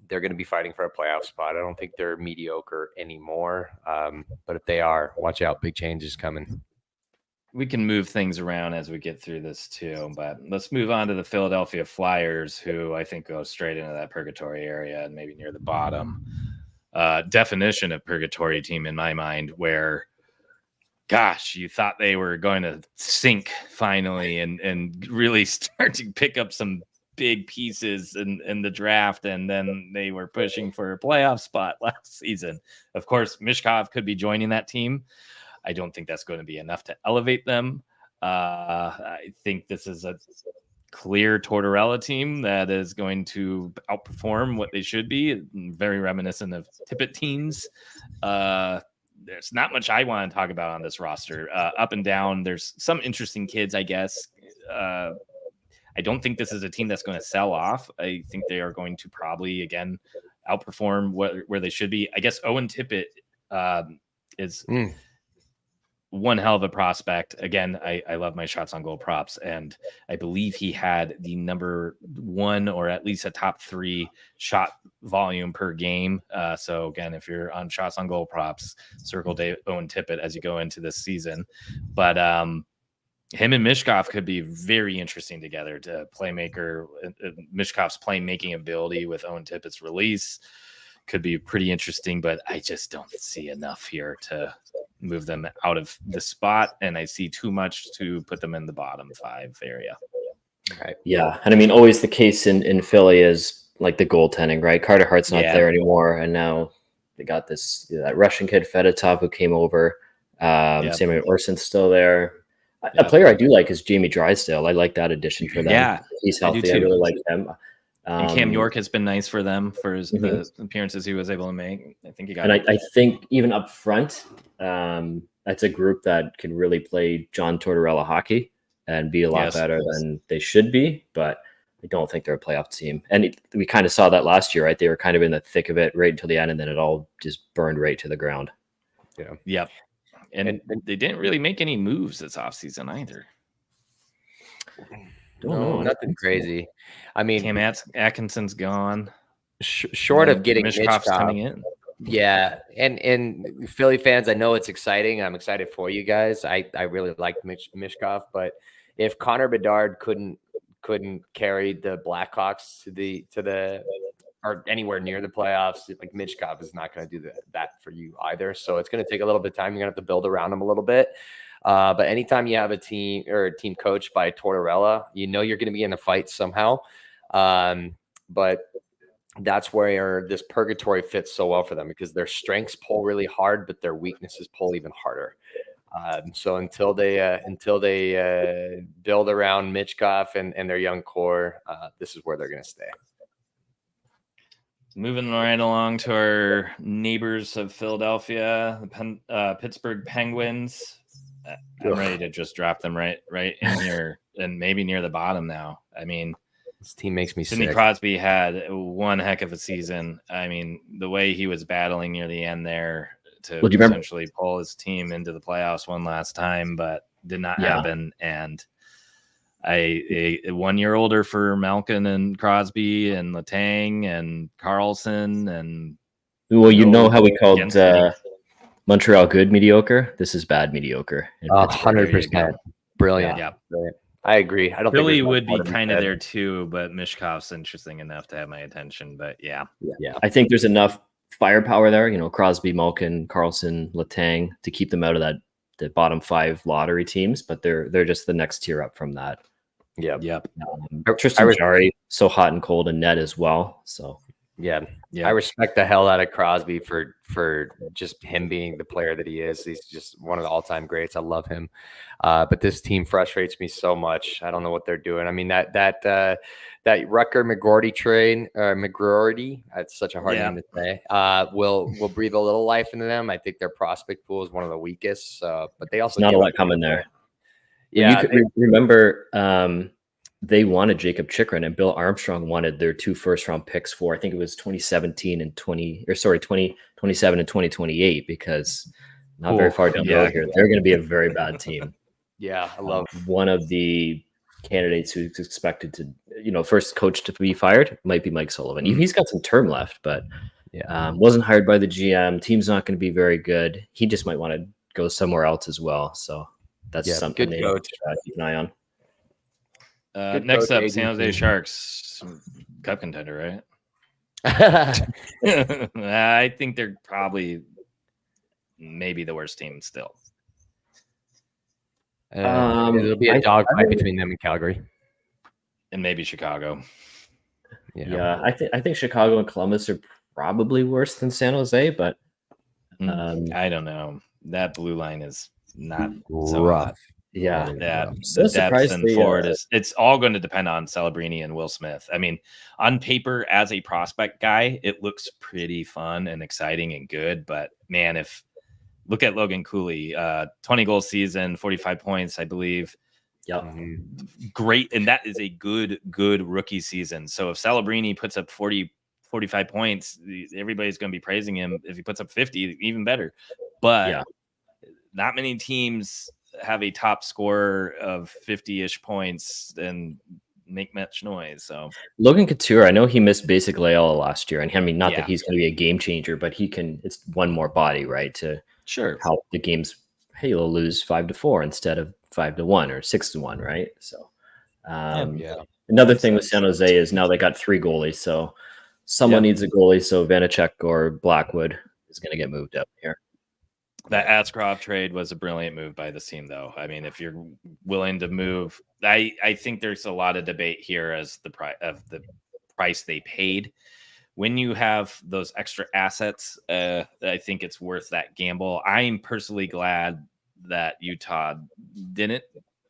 they're going to be fighting for a playoff spot. I don't think they're mediocre anymore. But if they are, watch out. Big changes coming. We can move things around as we get through this too, but let's move on to the Philadelphia Flyers, who I think go straight into that purgatory area and maybe near the bottom. Definition of purgatory team in my mind, where, gosh, you thought they were going to sink finally and really start to pick up some big pieces in the draft, and then they were pushing for a playoff spot last season. Of course, Mishkov could be joining that team. I don't think that's going to be enough to elevate them. I think this is a clear Tortorella team that is going to outperform what they should be. Very reminiscent of Tippett teams. There's not much I want to talk about on this roster. Up and down, there's some interesting kids, I guess. I don't think this is a team that's going to sell off. I think they are going to probably, again, outperform where they should be. I guess Owen Tippett is one hell of a prospect. Again, I love my shots on goal props, and I believe he had the number 1 or at least a top 3 shot volume per game. So again, if you're on shots on goal props, circle Owen Tippett as you go into this season. But him and Mishkov could be very interesting together. To playmaker, Mishkov's playmaking ability with Owen Tippett's release could be pretty interesting, but I just don't see enough here to move them out of the spot, and I see too much to put them in the bottom 5 area. Right. Yeah, and I mean, always the case in Philly is like the goaltending, right? Carter Hart's not there anymore, and now they got that Russian kid Fedotov who came over. Samuel Orson's still there. A player I do like is Jamie Drysdale. I like that addition for them. Yeah, he's healthy. I really like him. And Cam York has been nice for them for the appearances he was able to make. I think he got. And I think even up front, that's a group that can really play John Tortorella hockey and be a lot better than they should be. But I don't think they're a playoff team. And we kind of saw that last year, right? They were kind of in the thick of it right until the end, and then it all just burned right to the ground. Yeah. Yep. And they didn't really make any moves this offseason either. No, nothing crazy. I mean, Cam Atkinson's gone. Short of getting Mishkov's coming in. Yeah, and Philly fans, I know it's exciting. I'm excited for you guys. I really like Mishkov, but if Connor Bedard couldn't carry the Blackhawks to the or anywhere near the playoffs, like Mishkov is not going to do that for you either. So it's going to take a little bit of time. You're going to have to build around him a little bit. But anytime you have a team or a team coached by Tortorella, you know you're going to be in a fight somehow. But that's where this purgatory fits so well for them, because their strengths pull really hard, but their weaknesses pull even harder. So until they build around Michkov and their young core, this is where they're going to stay. Moving right along to our neighbors of Philadelphia, the Pittsburgh Penguins. I'm ready to just drop them right in here and maybe near the bottom now. I mean, this team makes me Sidney sick. Crosby had one heck of a season. I mean, the way he was battling near the end there to potentially pull his team into the playoffs one last time, but did not happen. And a 1 year older for Malkin and Crosby and Letang and Carlson and you know how we called Montreal good mediocre. This is bad mediocre. 100%. Brilliant. Yeah. Brilliant. I agree. I don't Philly think would be kind of there too, but Mishkov's interesting enough to have my attention. But yeah. I think there's enough firepower there. You know, Crosby, Malkin, Carlson, Letang to keep them out of the bottom 5 lottery teams, but they're just the next tier up from that. Yep. Tristan Jarry, so hot and cold in net as well. So yeah. I respect the hell out of Crosby for just him being the player that he is. He's just one of the all-time greats. I love him. But this team frustrates me so much. I don't know what they're doing. I mean, that Rucker McGroarty train, McGroarty, that's such a hard name to say, will breathe a little life into them. I think their prospect pool is one of the weakest, but they also not a lot coming there. Yeah, you could remember they wanted Jacob Chikrin, and Bill Armstrong wanted their 2 first-round picks for, I think it was 2027 and 2028, because not very far down the road here. They're going to be a very bad team. Yeah, I love one of the candidates who's expected to, first coach to be fired might be Mike Sullivan. He's got some term left, but wasn't hired by the GM. Team's not going to be very good. He just might want to go somewhere else as well. So that's something they keep an eye on. Next up, San Jose Sharks, cup contender, right? I think they're probably maybe the worst team still. It'll be a dogfight between them and Calgary, and maybe Chicago. Yeah, I think Chicago and Columbus are probably worse than San Jose, but I don't know. That blue line is not so rough. Yeah, the depth and forward it's all going to depend on Celebrini and Will Smith. I mean, on paper, as a prospect guy, it looks pretty fun and exciting and good. But man, look at Logan Cooley, 20 goal season, 45 points, I believe. Yep. Great. And that is a good rookie season. So if Celebrini puts up 40 45 points, everybody's going to be praising him. If he puts up 50, even better. But not many teams have a top scorer of 50-ish points and make much noise. So Logan Couture, I know he missed basic Loyola last year, and I mean, not Yeah. that he's going to be a game changer, but he can. It's one more body, right, to sure. help the games. Hey, you'll lose 5-4 instead of 5-1 or 6-1, right? So, another thing with San Jose is now they got 3 goalies, so someone needs a goalie. So Vanacek or Blackwood is going to get moved up here. That Askarov trade was a brilliant move by the team, though. I mean, if you're willing to move, I think there's a lot of debate here as the price they paid. When you have those extra assets, I think it's worth that gamble. I'm personally glad that Utah didn't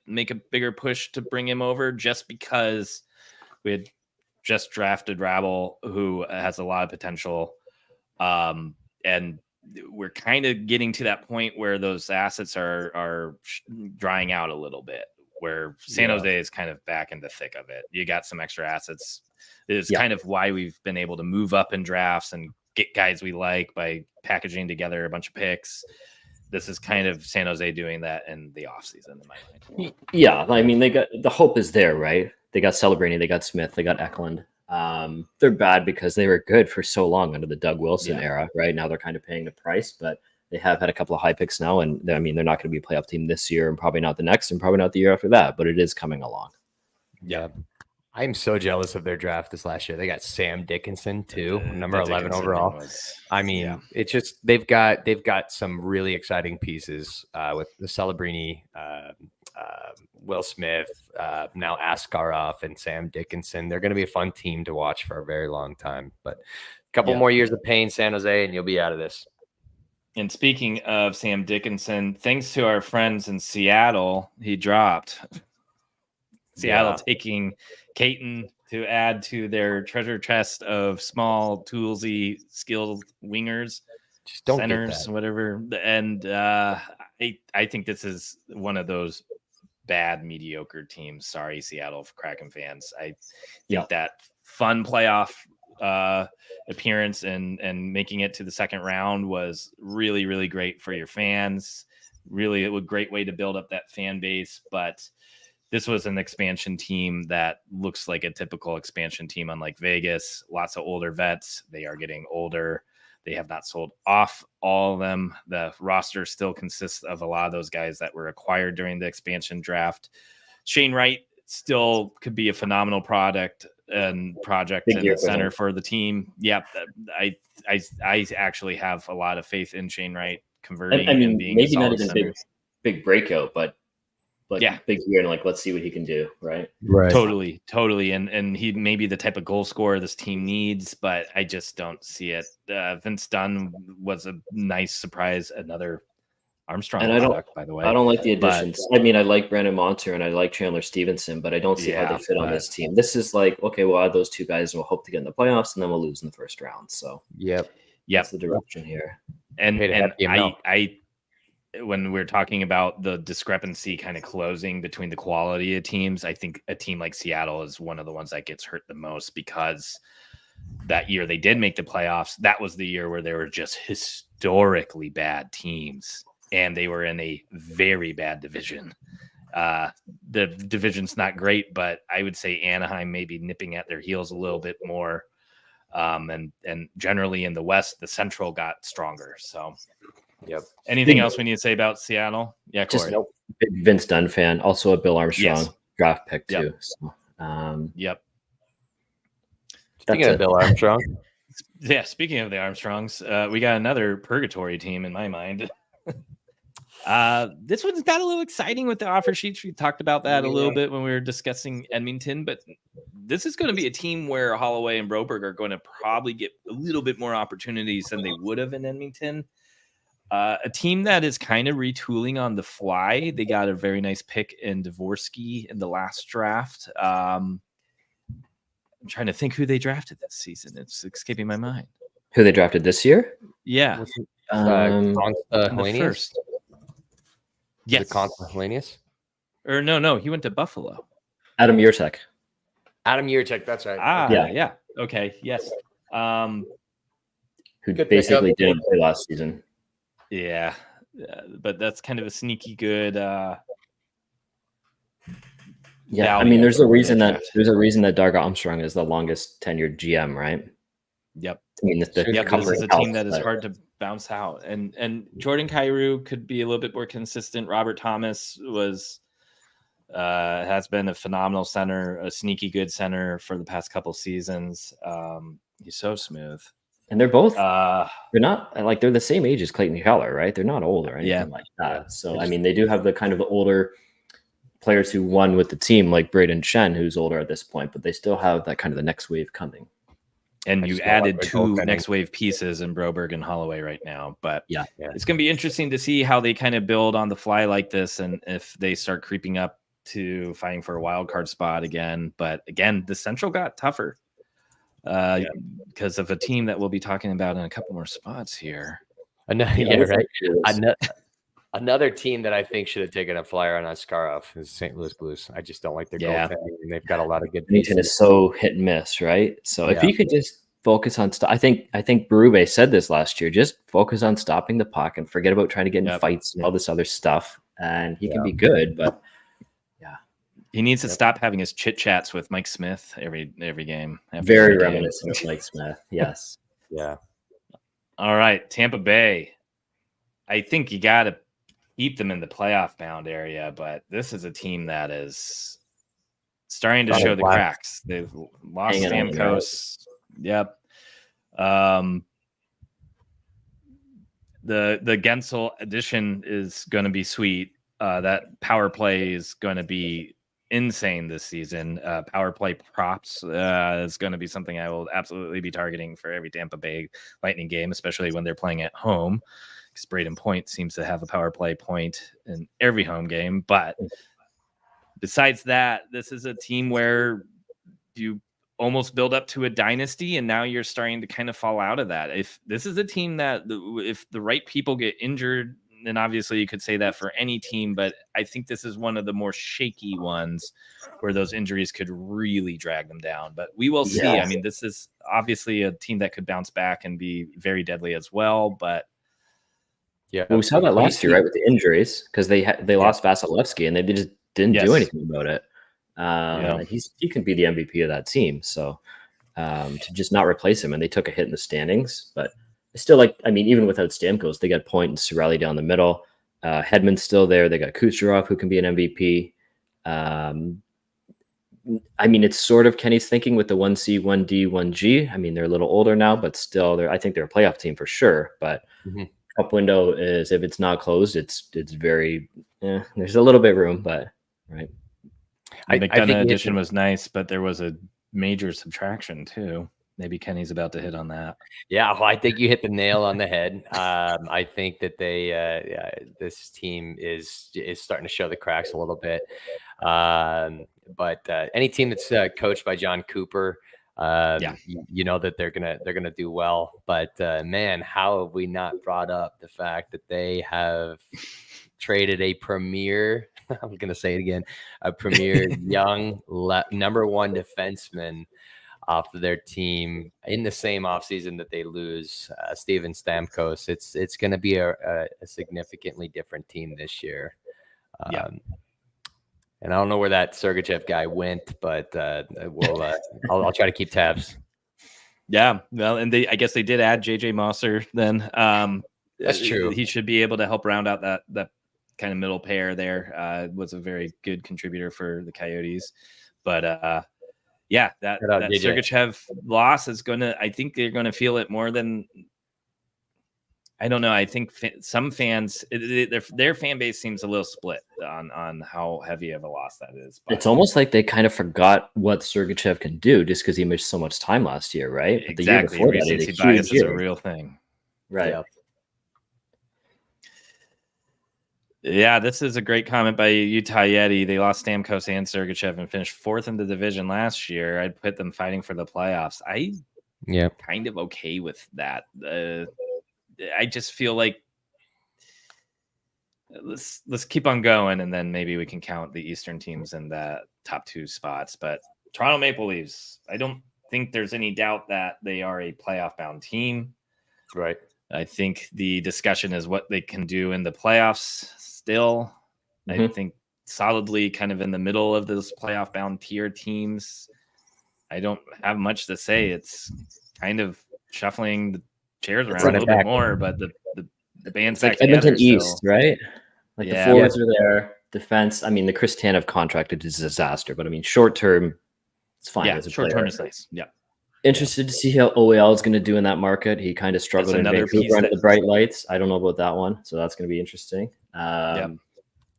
make a bigger push to bring him over, just because we had just drafted Rabel, who has a lot of potential, and we're kind of getting to that point where those assets are drying out a little bit, where San Jose is kind of back in the thick of it. You got some extra assets. It's kind of why we've been able to move up in drafts and get guys we like by packaging together a bunch of picks. This is kind of San Jose doing that in the offseason, in my mind. Yeah, I mean, they got the hope is there, right? They got Celebrini, they got Smith, they got Eklund. They're bad because they were good for so long under the Doug Wilson era. Right now, they're kind of paying the price, but they have had a couple of high picks now, and I mean, they're not going to be a playoff team this year, and probably not the next, and probably not the year after that. But it is coming along. Yeah, I'm so jealous of their draft this last year. They got Sam Dickinson too, number 11 overall. I mean, it's just they've got some really exciting pieces with the Celebrini, Will Smith, now Askarov and Sam Dickinson. They're going to be a fun team to watch for a very long time. But a couple more years of pain, San Jose, and you'll be out of this. And speaking of Sam Dickinson, thanks to our friends in Seattle, he dropped. Seattle taking Caton to add to their treasure chest of small, toolsy, skilled wingers, centers, whatever. And I think this is one of those bad, mediocre teams. Sorry, Seattle Kraken fans. I think that fun playoff appearance and making it to the second round was really, really great for your fans. Really, a great way to build up that fan base. But this was an expansion team that looks like a typical expansion team, unlike Vegas. Lots of older vets. They are getting older. They have not sold off all of them. The roster still consists of a lot of those guys that were acquired during the expansion draft. Shane Wright still could be a phenomenal project in the center for the team. Yeah, I actually have a lot of faith in Shane Wright converting and being maybe a not solid even big breakout, but big year, and let's see what he can do. Right. Totally. And he may be the type of goal scorer this team needs, but I just don't see it. Vince Dunn was a nice surprise. Another Armstrong product, by the way. I don't like the additions. I mean, I like Brandon Montour and I like Chandler Stevenson, but I don't see how they fit on this team. This is like, okay, we'll add those two guys and we'll hope to get in the playoffs, and then we'll lose in the first round. So that's the direction here. And I when we're talking about the discrepancy kind of closing between the quality of teams, I think a team like Seattle is one of the ones that gets hurt the most, because that year they did make the playoffs. That was the year where they were just historically bad teams, and they were in a very bad division. The division's not great, but I would say Anaheim may be nipping at their heels a little bit more. And generally in the West, the Central got stronger. So anything else we need to say about Seattle? Yeah, Corey. Just big Vince Dunn fan, also a Bill Armstrong draft pick too. So, Speaking of Bill Armstrong. Speaking of the Armstrongs, we got another purgatory team in my mind. This one's got a little exciting with the offer sheets. We talked about that a little bit when we were discussing Edmonton, but this is going to be a team where Holloway and Broberg are going to probably get a little bit more opportunities than they would have in Edmonton. A team that is kind of retooling on the fly. They got a very nice pick in Dvorsky in the last draft. I'm trying to think who they drafted this season. It's escaping my mind. Who they drafted this year? Yeah. Helenius? Yes. Helenius? Or no, he went to Buffalo. Adam Yurtek. Adam Yurtek, that's right. Yeah. Okay, yes. Who Good basically pickup. didn't play last season. Yeah, but that's kind of a sneaky good. Yeah, I value mean, there's a for the reason that draft. Doug Armstrong is the longest tenured GM, right? Yep. I mean, the Yep, Yep, this is covering a team helps, that is but hard to bounce out, and Jordan Kyrou could be a little bit more consistent. Robert Thomas has been a phenomenal center, a sneaky good center for the past couple seasons. He's so smooth. and they're both Uh, they're not like they're the same age as Clayton Keller, right? They're not old or anything Yeah. like that. Yeah. So I mean, they do have the kind of the older players who won with the team, like Braden Shen, who's older at this point, but they still have that kind of the next wave coming. and I you just don't like added their 2 goaltending. next wave pieces in Broberg and Holloway right now, but Yeah. it's going to be interesting to see how they kind of build on the fly like this, and if they start creeping up to fighting for a wild card spot again. But again, the Central got tougher because of a team that we'll be talking about in a couple more spots here. Right. Another team that I think should have taken a flyer on Askarov is St. Louis Blues. I just don't like their goaltending, and they've got a lot of good Bennington pieces. is so hit and miss, right? So if Yeah. he could just focus on I think Berube said this last year, just focus on stopping the puck and forget about trying to get in fights and all this other stuff, and he can be good. But he needs to stop having his chit chats with Mike Smith every game. Very reminiscent of Mike Smith. Yes. Yeah. All right, Tampa Bay. I think you got to keep them in the playoff bound area, but this is a team that is starting to show the cracks. They've lost Stamkos. Yep. The Gensel addition is going to be sweet. That power play is going to be insane this season. Power play props is going to be something I will absolutely be targeting for every Tampa Bay Lightning game, especially when they're playing at home. Because Braden Point seems to have a power play point in every home game. But besides that, this is a team where you almost build up to a dynasty, and now you're starting to kind of fall out of that. If this is a team that if the right people get injured, then obviously you could say that for any team, but I think this is one of the more shaky ones where those injuries could really drag them down. But we will see. I mean, this is obviously a team that could bounce back and be very deadly as well, but we saw that last year, right, with the injuries, because they lost Vasilevsky and they just didn't do anything about it. And he can be the MVP of that team. So to just not replace him, and they took a hit in the standings, but still, even without Stamkos, they got Point and Cirelli down the middle. Hedman's still there. They got Kucherov, who can be an MVP. It's sort of Kenny's thinking with the 1C, 1D, 1G. I mean, they're a little older now, but still, I think they're a playoff team for sure. But cup window is, if it's not closed, it's very. There's a little bit room, but right. The McDonough addition was nice, but there was a major subtraction too. Maybe Kenny's about to hit on that. Yeah, well, I think you hit the nail on the head. I think that this team is starting to show the cracks a little bit. But any team that's coached by John Cooper, you know that they're gonna do well. But man, how have we not brought up the fact that they have traded a premier? I'm gonna say it again, a premier young number 1 defenseman off of their team in the same offseason that they lose Steven Stamkos. It's going to be a significantly different team this year. And I don't know where that Sergachev guy went, but I'll try to keep tabs. Yeah, well, and I guess they did add JJ Mosser then. That's true. He should be able to help round out that kind of middle pair there. Was a very good contributor for the Coyotes. But that Sergachev loss is I think they're going to feel it more than, I don't know. I think some fans, their fan base seems a little split on how heavy of a loss that is. But it's almost like they kind of forgot what Sergachev can do just because he missed so much time last year, right? But exactly. The year before recency bias is a real thing. Right. Yeah, this is a great comment by Utah Yeti. They lost Stamkos and Sergachev and finished 4th in the division last year. I'd put them fighting for the playoffs. Kind of okay with that. I just feel like let's keep on going, and then maybe we can count the Eastern teams in the top 2 spots. But Toronto Maple Leafs, I don't think there's any doubt that they are a playoff bound team. Right. I think the discussion is what they can do in the playoffs still. I think solidly kind of in the middle of those playoff bound tier teams. I don't have much to say. It's kind of shuffling the chairs around a little bit more, but the band's back together. Edmonton East, right? Like the forwards are there. Defense, I mean, the Chris Tanev contract is a disaster, but I mean, short term, it's fine. Yeah, short term is nice. Yeah. Interested to see how OEL is going to do in that market. He kind of struggled in Vancouver under the bright lights. I don't know about that one, so that's going to be interesting.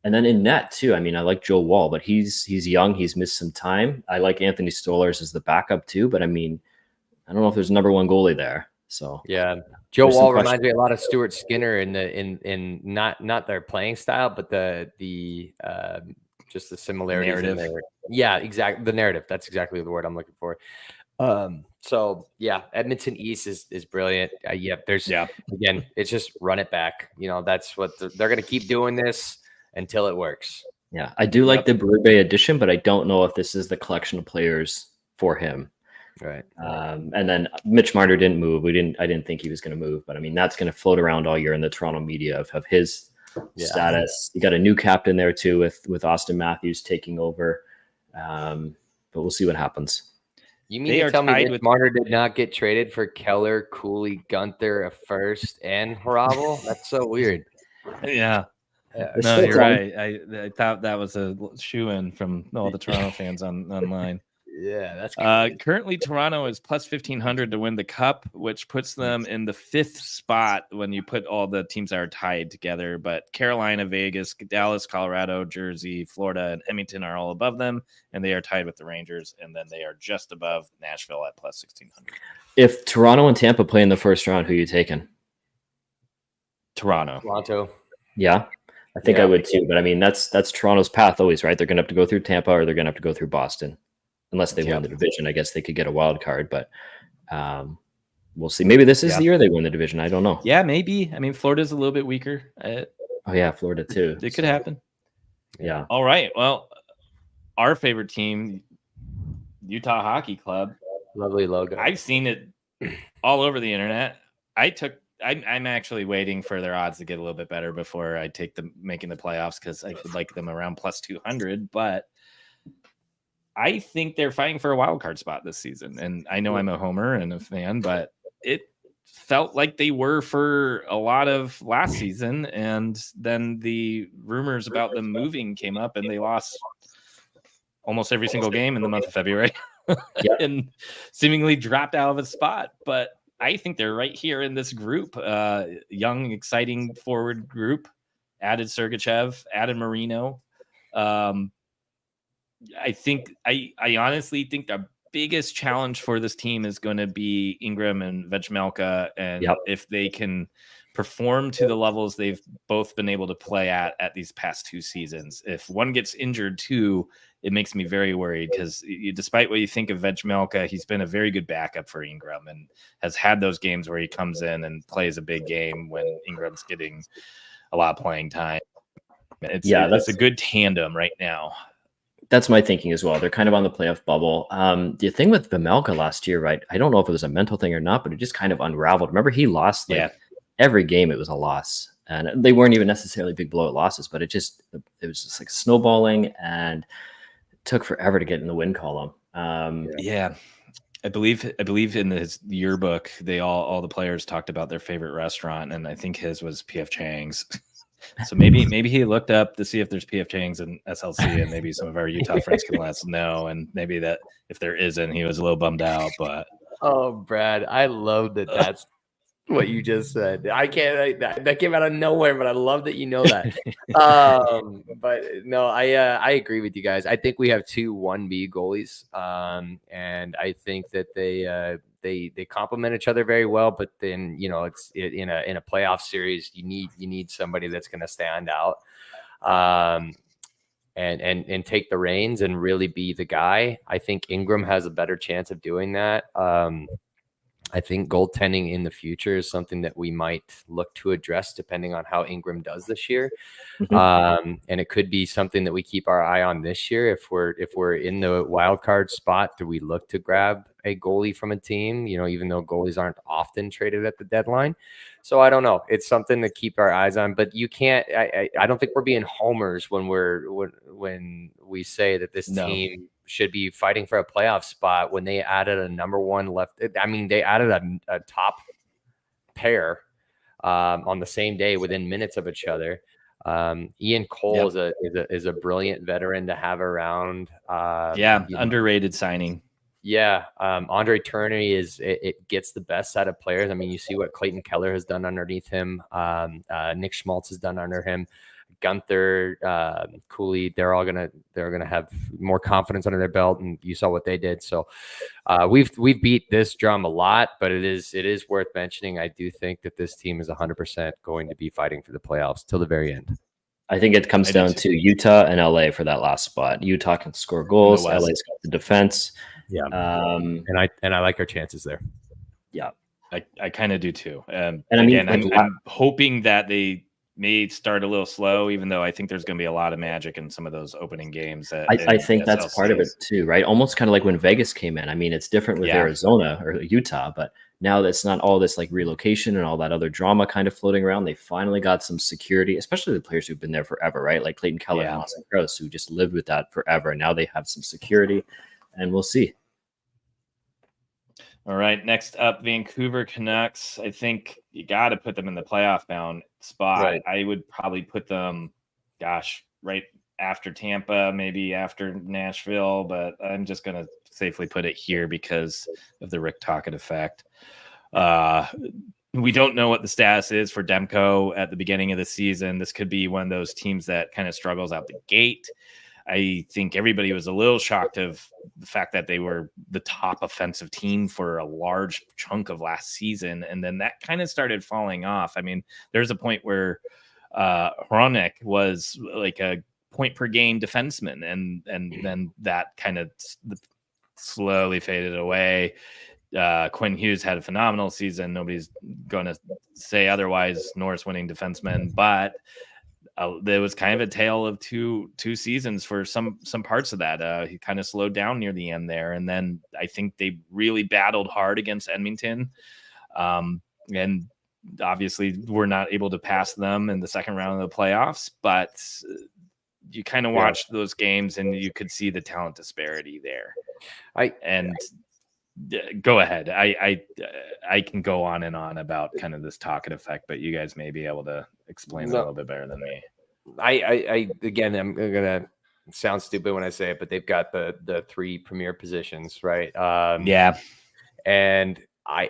And then in net too. I mean, I like Joe Wall, but he's young. He's missed some time. I like Anthony Stolarz as the backup too, but I mean, I don't know if there's a number one goalie there. So yeah, Joe Wall reminds me a lot of Stuart Skinner in not their playing style, but the just the similarities in there. Yeah, exactly. The narrative. That's exactly the word I'm looking for. So yeah, Edmonton East is brilliant. Again, it's just run it back. You know, that's what they're going to keep doing this until it works. Yeah, I do like the Berube addition, but I don't know if this is the collection of players for him. Right. And then Mitch Marner didn't move. I didn't think he was going to move, but I mean, that's going to float around all year in the Toronto media of his status. You got a new captain there too, with Austin Matthews taking over. But we'll see what happens. You mean to tell me Mitch Marner did not get traded for Keller, Cooley, Gunther, a first, and Hrabal? That's so weird. Yeah. No, you're right. I thought that was a shoe-in from all the Toronto fans online. Yeah, that's crazy. Currently Toronto is plus 1,500 to win the cup, which puts them in the 5th spot when you put all the teams that are tied together. But Carolina, Vegas, Dallas, Colorado, Jersey, Florida, and Edmonton are all above them, and they are tied with the Rangers, and then they are just above Nashville at plus 1,600. If Toronto and Tampa play in the first round, who are you taking? Toronto. Yeah. I think I would too, but I mean that's Toronto's path always, right? They're going to have to go through Tampa or they're going to have to go through Boston. Unless they win the division, I guess they could get a wild card, but we'll see. Maybe this is the year they win the division. I don't know. Yeah, maybe. I mean, Florida's a little bit weaker. Florida too. It could happen. Yeah. All right. Well, our favorite team, Utah Hockey Club. Lovely logo. I've seen it all over the internet. I'm actually waiting for their odds to get a little bit better before I take them making the playoffs because I would like them around plus 200, but I think they're fighting for a wild card spot this season. And I know I'm a homer and a fan, but it felt like they were for a lot of last season. And then the rumors about them moving came up and they lost almost every single game in the month of February and seemingly dropped out of a spot. But I think they're right here in this group, young, exciting forward group, added Sergachev, added Marino. I honestly think the biggest challenge for this team is going to be Ingram and Vejmelka, and if they can perform to the levels they've both been able to play at these past 2 seasons. If one gets injured too, it makes me very worried because despite what you think of Vejmelka, he's been a very good backup for Ingram and has had those games where he comes in and plays a big game when Ingram's getting a lot of playing time. It's a good tandem right now. That's my thinking as well. They're kind of on the playoff bubble. The thing with Vejmelka last year, right? I don't know if it was a mental thing or not, but it just kind of unraveled. Remember, he lost every game. It was a loss, and they weren't even necessarily big blowout losses, but it was just like snowballing, and it took forever to get in the win column. I believe in his yearbook, all the players talked about their favorite restaurant, and I think his was PF Chang's. So maybe he looked up to see if there's PF Chang's and SLC, and maybe some of our Utah friends can let us know. And maybe that if there isn't, he was a little bummed out. But Brad, I love that. That's what you just said. I can't. That came out of nowhere, but I love that you know that. But no, I agree with you guys. I think we have 2 1B goalies, and I think that they complement each other very well. But then it's in a playoff series, you need somebody that's going to stand out, and take the reins and really be the guy. I think Ingram has a better chance of doing that. I think goaltending in the future is something that we might look to address depending on how Ingram does this year. Mhm. And it could be something that we keep our eye on this year. If we're in the wild card spot, do we look to grab a goalie from a team? Even though goalies aren't often traded at the deadline. So I don't know. It's something to keep our eyes on. But you can't. I don't think we're being homers when we say that this team should be fighting for a playoff spot when they added a number one left. I mean, they added a top pair on the same day within minutes of each other. Ian Cole is a brilliant veteran to have around. Underrated signing. Yeah, Andre Tourney it gets the best out of players. I mean, you see what Clayton Keller has done underneath him. Nick Schmaltz has done under him. Gunther, Cooley, they're gonna have more confidence under their belt, and you saw what they did. So we've beat this drum a lot, but it is worth mentioning. I do think that this team is 100% going to be fighting for the playoffs till the very end. I think it comes down to Utah and LA for that last spot. Utah can score goals. LA's got the defense. Yeah, and I like our chances there. Yeah, I kind of do too. And again, I'm hoping that they may start a little slow, even though I think there's going to be a lot of magic in some of those opening games. I think that's part of it too, right? Almost kind of like when Vegas came in. I mean, it's different with Arizona or Utah, but now that's not all this like relocation and all that other drama kind of floating around. They finally got some security, especially the players who've been there forever, right? Like Clayton Keller and Austin Gross, who just lived with that forever. Now they have some security, and we'll see. All right, next up, Vancouver Canucks. I think you got to put them in the playoff bound spot. Right. I would probably put them, right after Tampa, maybe after Nashville, but I'm just going to safely put it here because of the Rick Tocchet effect. We don't know what the status is for Demko at the beginning of the season. This could be one of those teams that kind of struggles out the gate. I think everybody was a little shocked of the fact that they were the top offensive team for a large chunk of last season. And then that kind of started falling off. I mean, there's a point where Hronek was like a point per game defenseman. And then that kind of slowly faded away. Quinn Hughes had a phenomenal season. Nobody's going to say otherwise. Norris winning defenseman, but there was kind of a tale of two seasons for some parts of that. He kind of slowed down near the end there, and then I think they really battled hard against Edmonton, and obviously were not able to pass them in the second round of the playoffs. But you kind of watched those games, and you could see the talent disparity there. Go ahead. I can go on and on about kind of this Tocchet effect, but you guys may be able to explain it a little bit better than me. Again, I'm gonna sound stupid when I say it, but they've got the three premier positions, right? And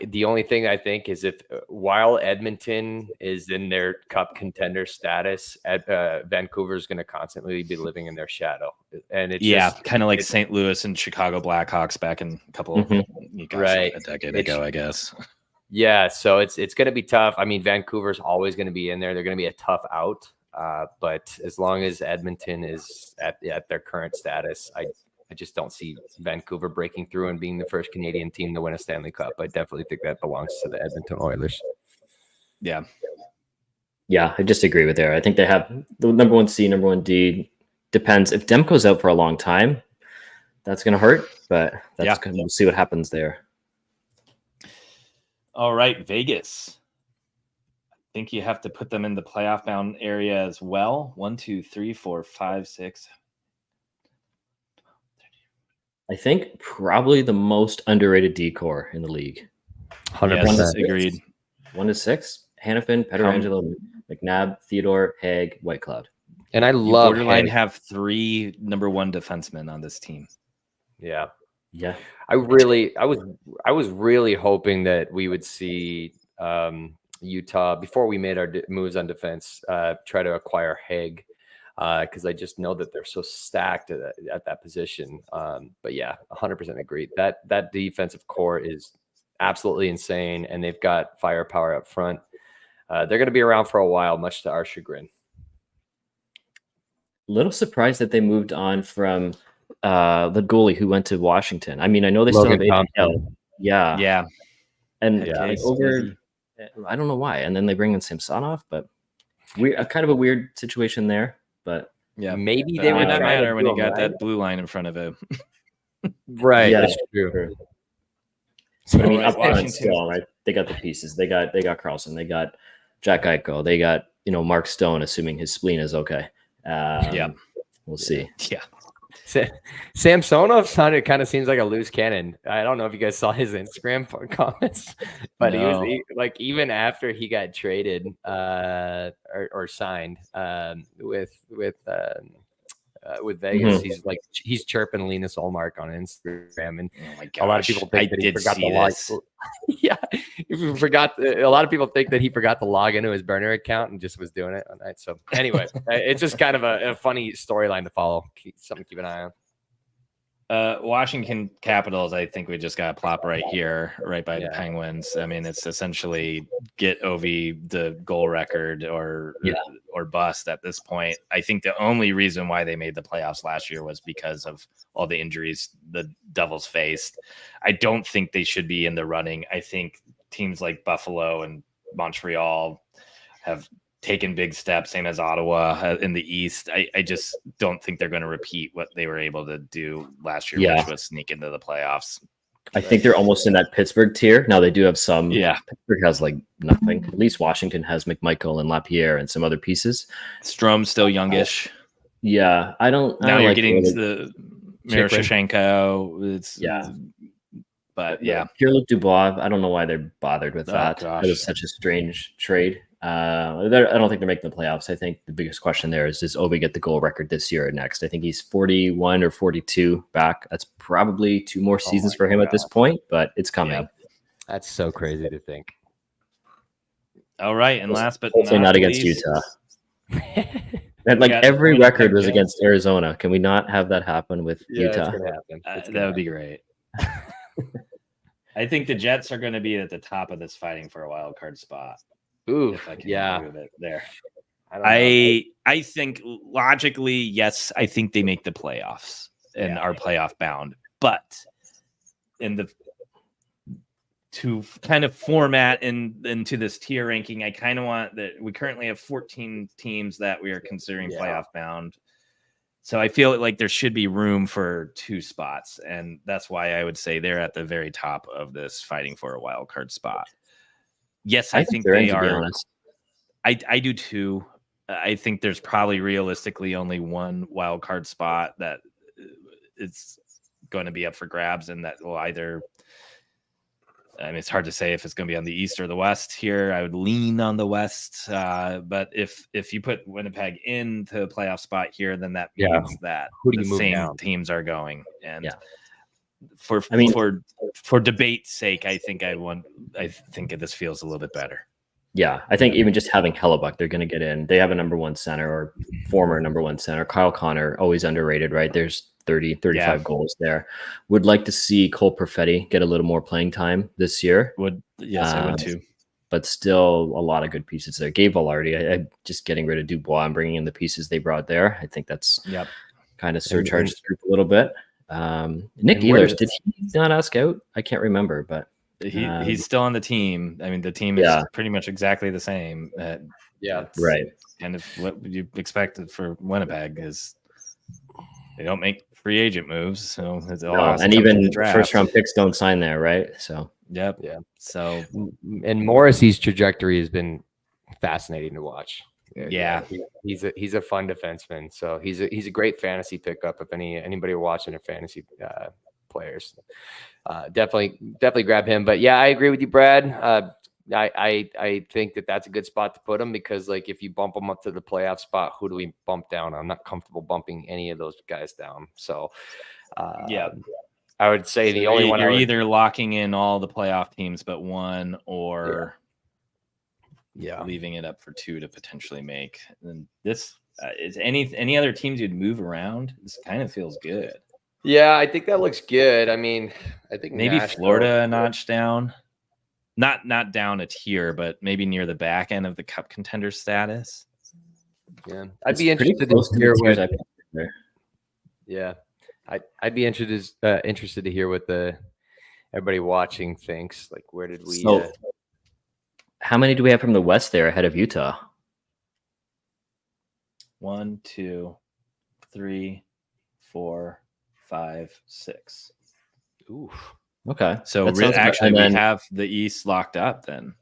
the only thing I think is while Edmonton is in their cup contender status, Vancouver is going to constantly be living in their shadow, and it's kind of like St. Louis and Chicago Blackhawks back in a couple a decade ago, I guess. Yeah, so it's going to be tough. I mean, Vancouver's always going to be in there. They're going to be a tough out, but as long as Edmonton is at their current status, I just don't see Vancouver breaking through and being the first Canadian team to win a Stanley Cup. I definitely think that belongs to the Edmonton Oilers. Yeah, I just agree with there. I think they have the number 1 C, number 1 D. Depends. If Demko's out for a long time, that's going to hurt, but we'll see what happens there. All right, Vegas. I think you have to put them in the playoff bound area as well. 1, 2, 3, 4, 5, 6. I think probably the most underrated decor in the league. 100% agreed. 1 to 6. Hannafin, Pietrangelo, McNabb, Theodore, Haig, Whitecloud. And I love borderline have 3 number 1 defensemen on this team. Yeah. I was really hoping that we would see Utah before we made our moves on defense try to acquire Haig. Because I just know that they're so stacked at that position. But yeah, 100% agreed. That defensive core is absolutely insane, and they've got firepower up front. They're going to be around for a while, much to our chagrin. Little surprised that they moved on from the goalie who went to Washington. I mean, I know they still have AHL. Yeah. And Head like case, over, maybe. I don't know why. And then they bring in Samsonov, but kind of a weird situation there. But Yeah, maybe but they it were might not trying to matter when do you him got right. that blue line in front of him. Right, yeah, that's true. sure. So But I mean, as up front Washington, still, right? They got the pieces. They got Carlson. They got Jack Eichel. They got Mark Stone, assuming his spleen is okay. We'll see. Yeah. Samsonov kind of seems like a loose cannon. I don't know if you guys saw his Instagram comments, but No. he was like, even after he got traded or signed with Vegas, he's chirping Linus Ullmark on Instagram, and Oh my gosh. a lot of people think that he forgot to log. This. Yeah, he forgot. A lot of people think that he forgot to log into his burner account and just was doing it all night. So anyway, it's just kind of a funny storyline to follow. Something to keep an eye on. Washington Capitals, I think we just got to plop right here, right by the Penguins. I mean, it's essentially get Ovi the goal record or bust at this point. I think the only reason why they made the playoffs last year was because of all the injuries the Devils faced. I don't think they should be in the running. I think teams like Buffalo and Montreal have taken big steps, same as Ottawa in the East. I just don't think they're going to repeat what they were able to do last year, which was sneak into the playoffs. I think they're almost in that Pittsburgh tier. Now they do have some. Yeah. Pittsburgh has like nothing. At least Washington has McMichael and Lapierre and some other pieces. Strom's still youngish. Yeah. I don't. Now I don't you're like getting the Miroshnichenko. But yeah. Pierre-Luc Dubois, I don't know why they're bothered with that. Gosh. It was such a strange trade. I don't think they're making the playoffs. I think the biggest question there is, does Ovi get the goal record this year or next? I think he's 41 or 42 back. That's probably 2 more seasons for him at this point, but it's coming. Yeah. That's so crazy to think. All right, and last but hopefully not against least, Utah. And like every record was against Arizona. Can we not have that happen with Utah? That would be great. I think the Jets are going to be at the top of this fighting for a wild card spot. Ooh, if I can move it there. I think logically, yes, I think they make the playoffs and are playoff bound. But to kind of format into this tier ranking, I kind of want that we currently have 14 teams that we are considering playoff bound. So I feel like there should be room for 2 spots, and that's why I would say they're at the very top of this fighting for a wild card spot. Yes, I think they are. I do too. I think there's probably realistically only one wild card spot that it's going to be up for grabs, and that will either. I mean, it's hard to say if it's going to be on the East or the West here. I would lean on the West, but if you put Winnipeg into a playoff spot here, then that means that the same teams are going. And for debate's sake, I think this feels a little bit better. Yeah, I think even just having Hellebuck, they're going to get in. They have a number 1 center or former number 1 center. Kyle Connor, always underrated, right? There's 35 goals there. Would like to see Cole Perfetti get a little more playing time this year. I would too. But still a lot of good pieces there. Gabe Velarde, I just getting rid of Dubois and bringing in the pieces they brought there. I think that's kind of surcharged the group a little bit. Nick Ehlers, did he not ask out? I can't remember, but he's still on the team. I mean, the team is pretty much exactly the same. Right. Kind of what you expected for Winnipeg is they don't make free agent moves, so it's all and even first round picks don't sign there, right? So So and Morrissey's trajectory has been fascinating to watch. He's a fun defenseman, so he's a great fantasy pickup. If anybody watching their fantasy players, definitely grab him. But yeah, I agree with you, Brad. I think that's a good spot to put him, because like if you bump them up to the playoff spot, who do we bump down? I'm not comfortable bumping any of those guys down. So I would say the only one you're either locking in all the playoff teams but one, or leaving it up for 2 to potentially make. And this is any other teams you'd move around. This kind of feels good. Yeah, I think that looks good. I mean, I think maybe Florida a notch down. Not down a tier, but maybe near the back end of the cup contender status. Yeah, I'd be interested to hear what. Yeah, I'd be interested to hear what the everybody watching thinks. Like, where did we? So, how many do we have from the West there ahead of Utah? 1, 2, 3, 4, 5, 6. Oof. Okay. So That sounds actually, about- and we then- have the East locked up then.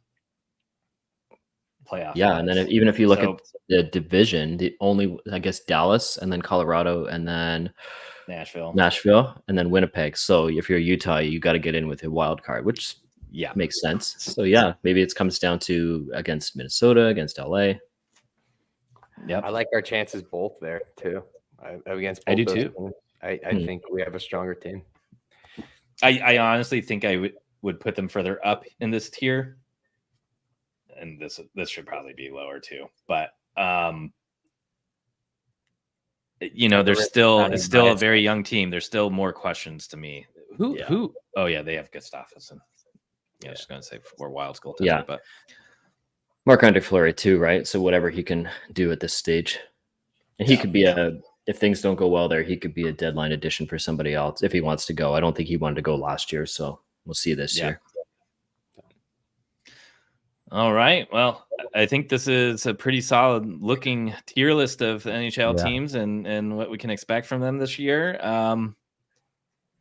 Playoff. Yeah, and then even if you look So- at the division, the only, I guess, Dallas, and then Colorado, and then Nashville, and then Winnipeg. So if you're Utah, you got to get in with a wild card, which Yeah. makes sense. So yeah, maybe it comes down to against Minnesota, against LA. Yep. I like our chances both there too. Against both I do those too. teams. I think we have a stronger team. I honestly think I would put them further up in this tier. And this should probably be lower too. But there's still it's still a very young team. There's still more questions to me. Who? Oh yeah, they have Gustafsson. I was just gonna say we're Wild's goaltender, Yeah. but Marc-Andre Fleury too, right? So whatever he can do at this stage, and he could be if things don't go well there, he could be a deadline addition for somebody else if he wants to go. I don't think he wanted to go last year, so we'll see this year. All right. Well, I think this is a pretty solid looking tier list of NHL teams and what we can expect from them this year.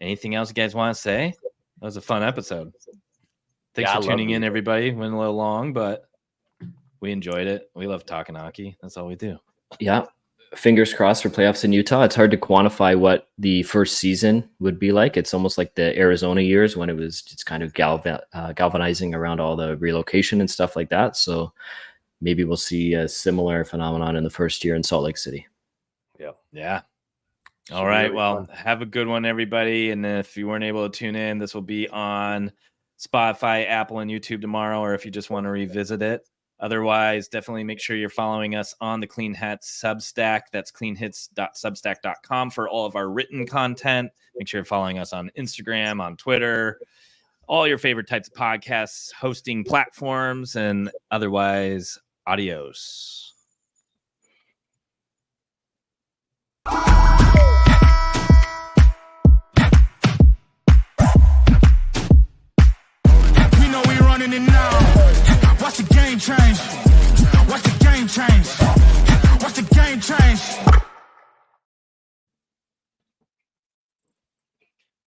Anything else you guys want to say? That was a fun episode. Thanks for tuning in, everybody. Went a little long, but we enjoyed it. We love talking hockey. That's all we do. Yeah. Fingers crossed for playoffs in Utah. It's hard to quantify what the first season would be like. It's almost like the Arizona years when it was just kind of galvanizing around all the relocation and stuff like that. So maybe we'll see a similar phenomenon in the first year in Salt Lake City. Yeah. All right. Well, have a good one, everybody. And if you weren't able to tune in, this will be on Spotify, Apple, and YouTube tomorrow, or if you just want to revisit it. Otherwise, definitely make sure you're following us on the Clean Hits Substack. That's cleanhits.substack.com for all of our written content. Make sure you're following us on Instagram, on Twitter, all your favorite types of podcasts, hosting platforms, and otherwise, adios. We know we running it now. Watch the game change. Watch the game change. Watch the game change.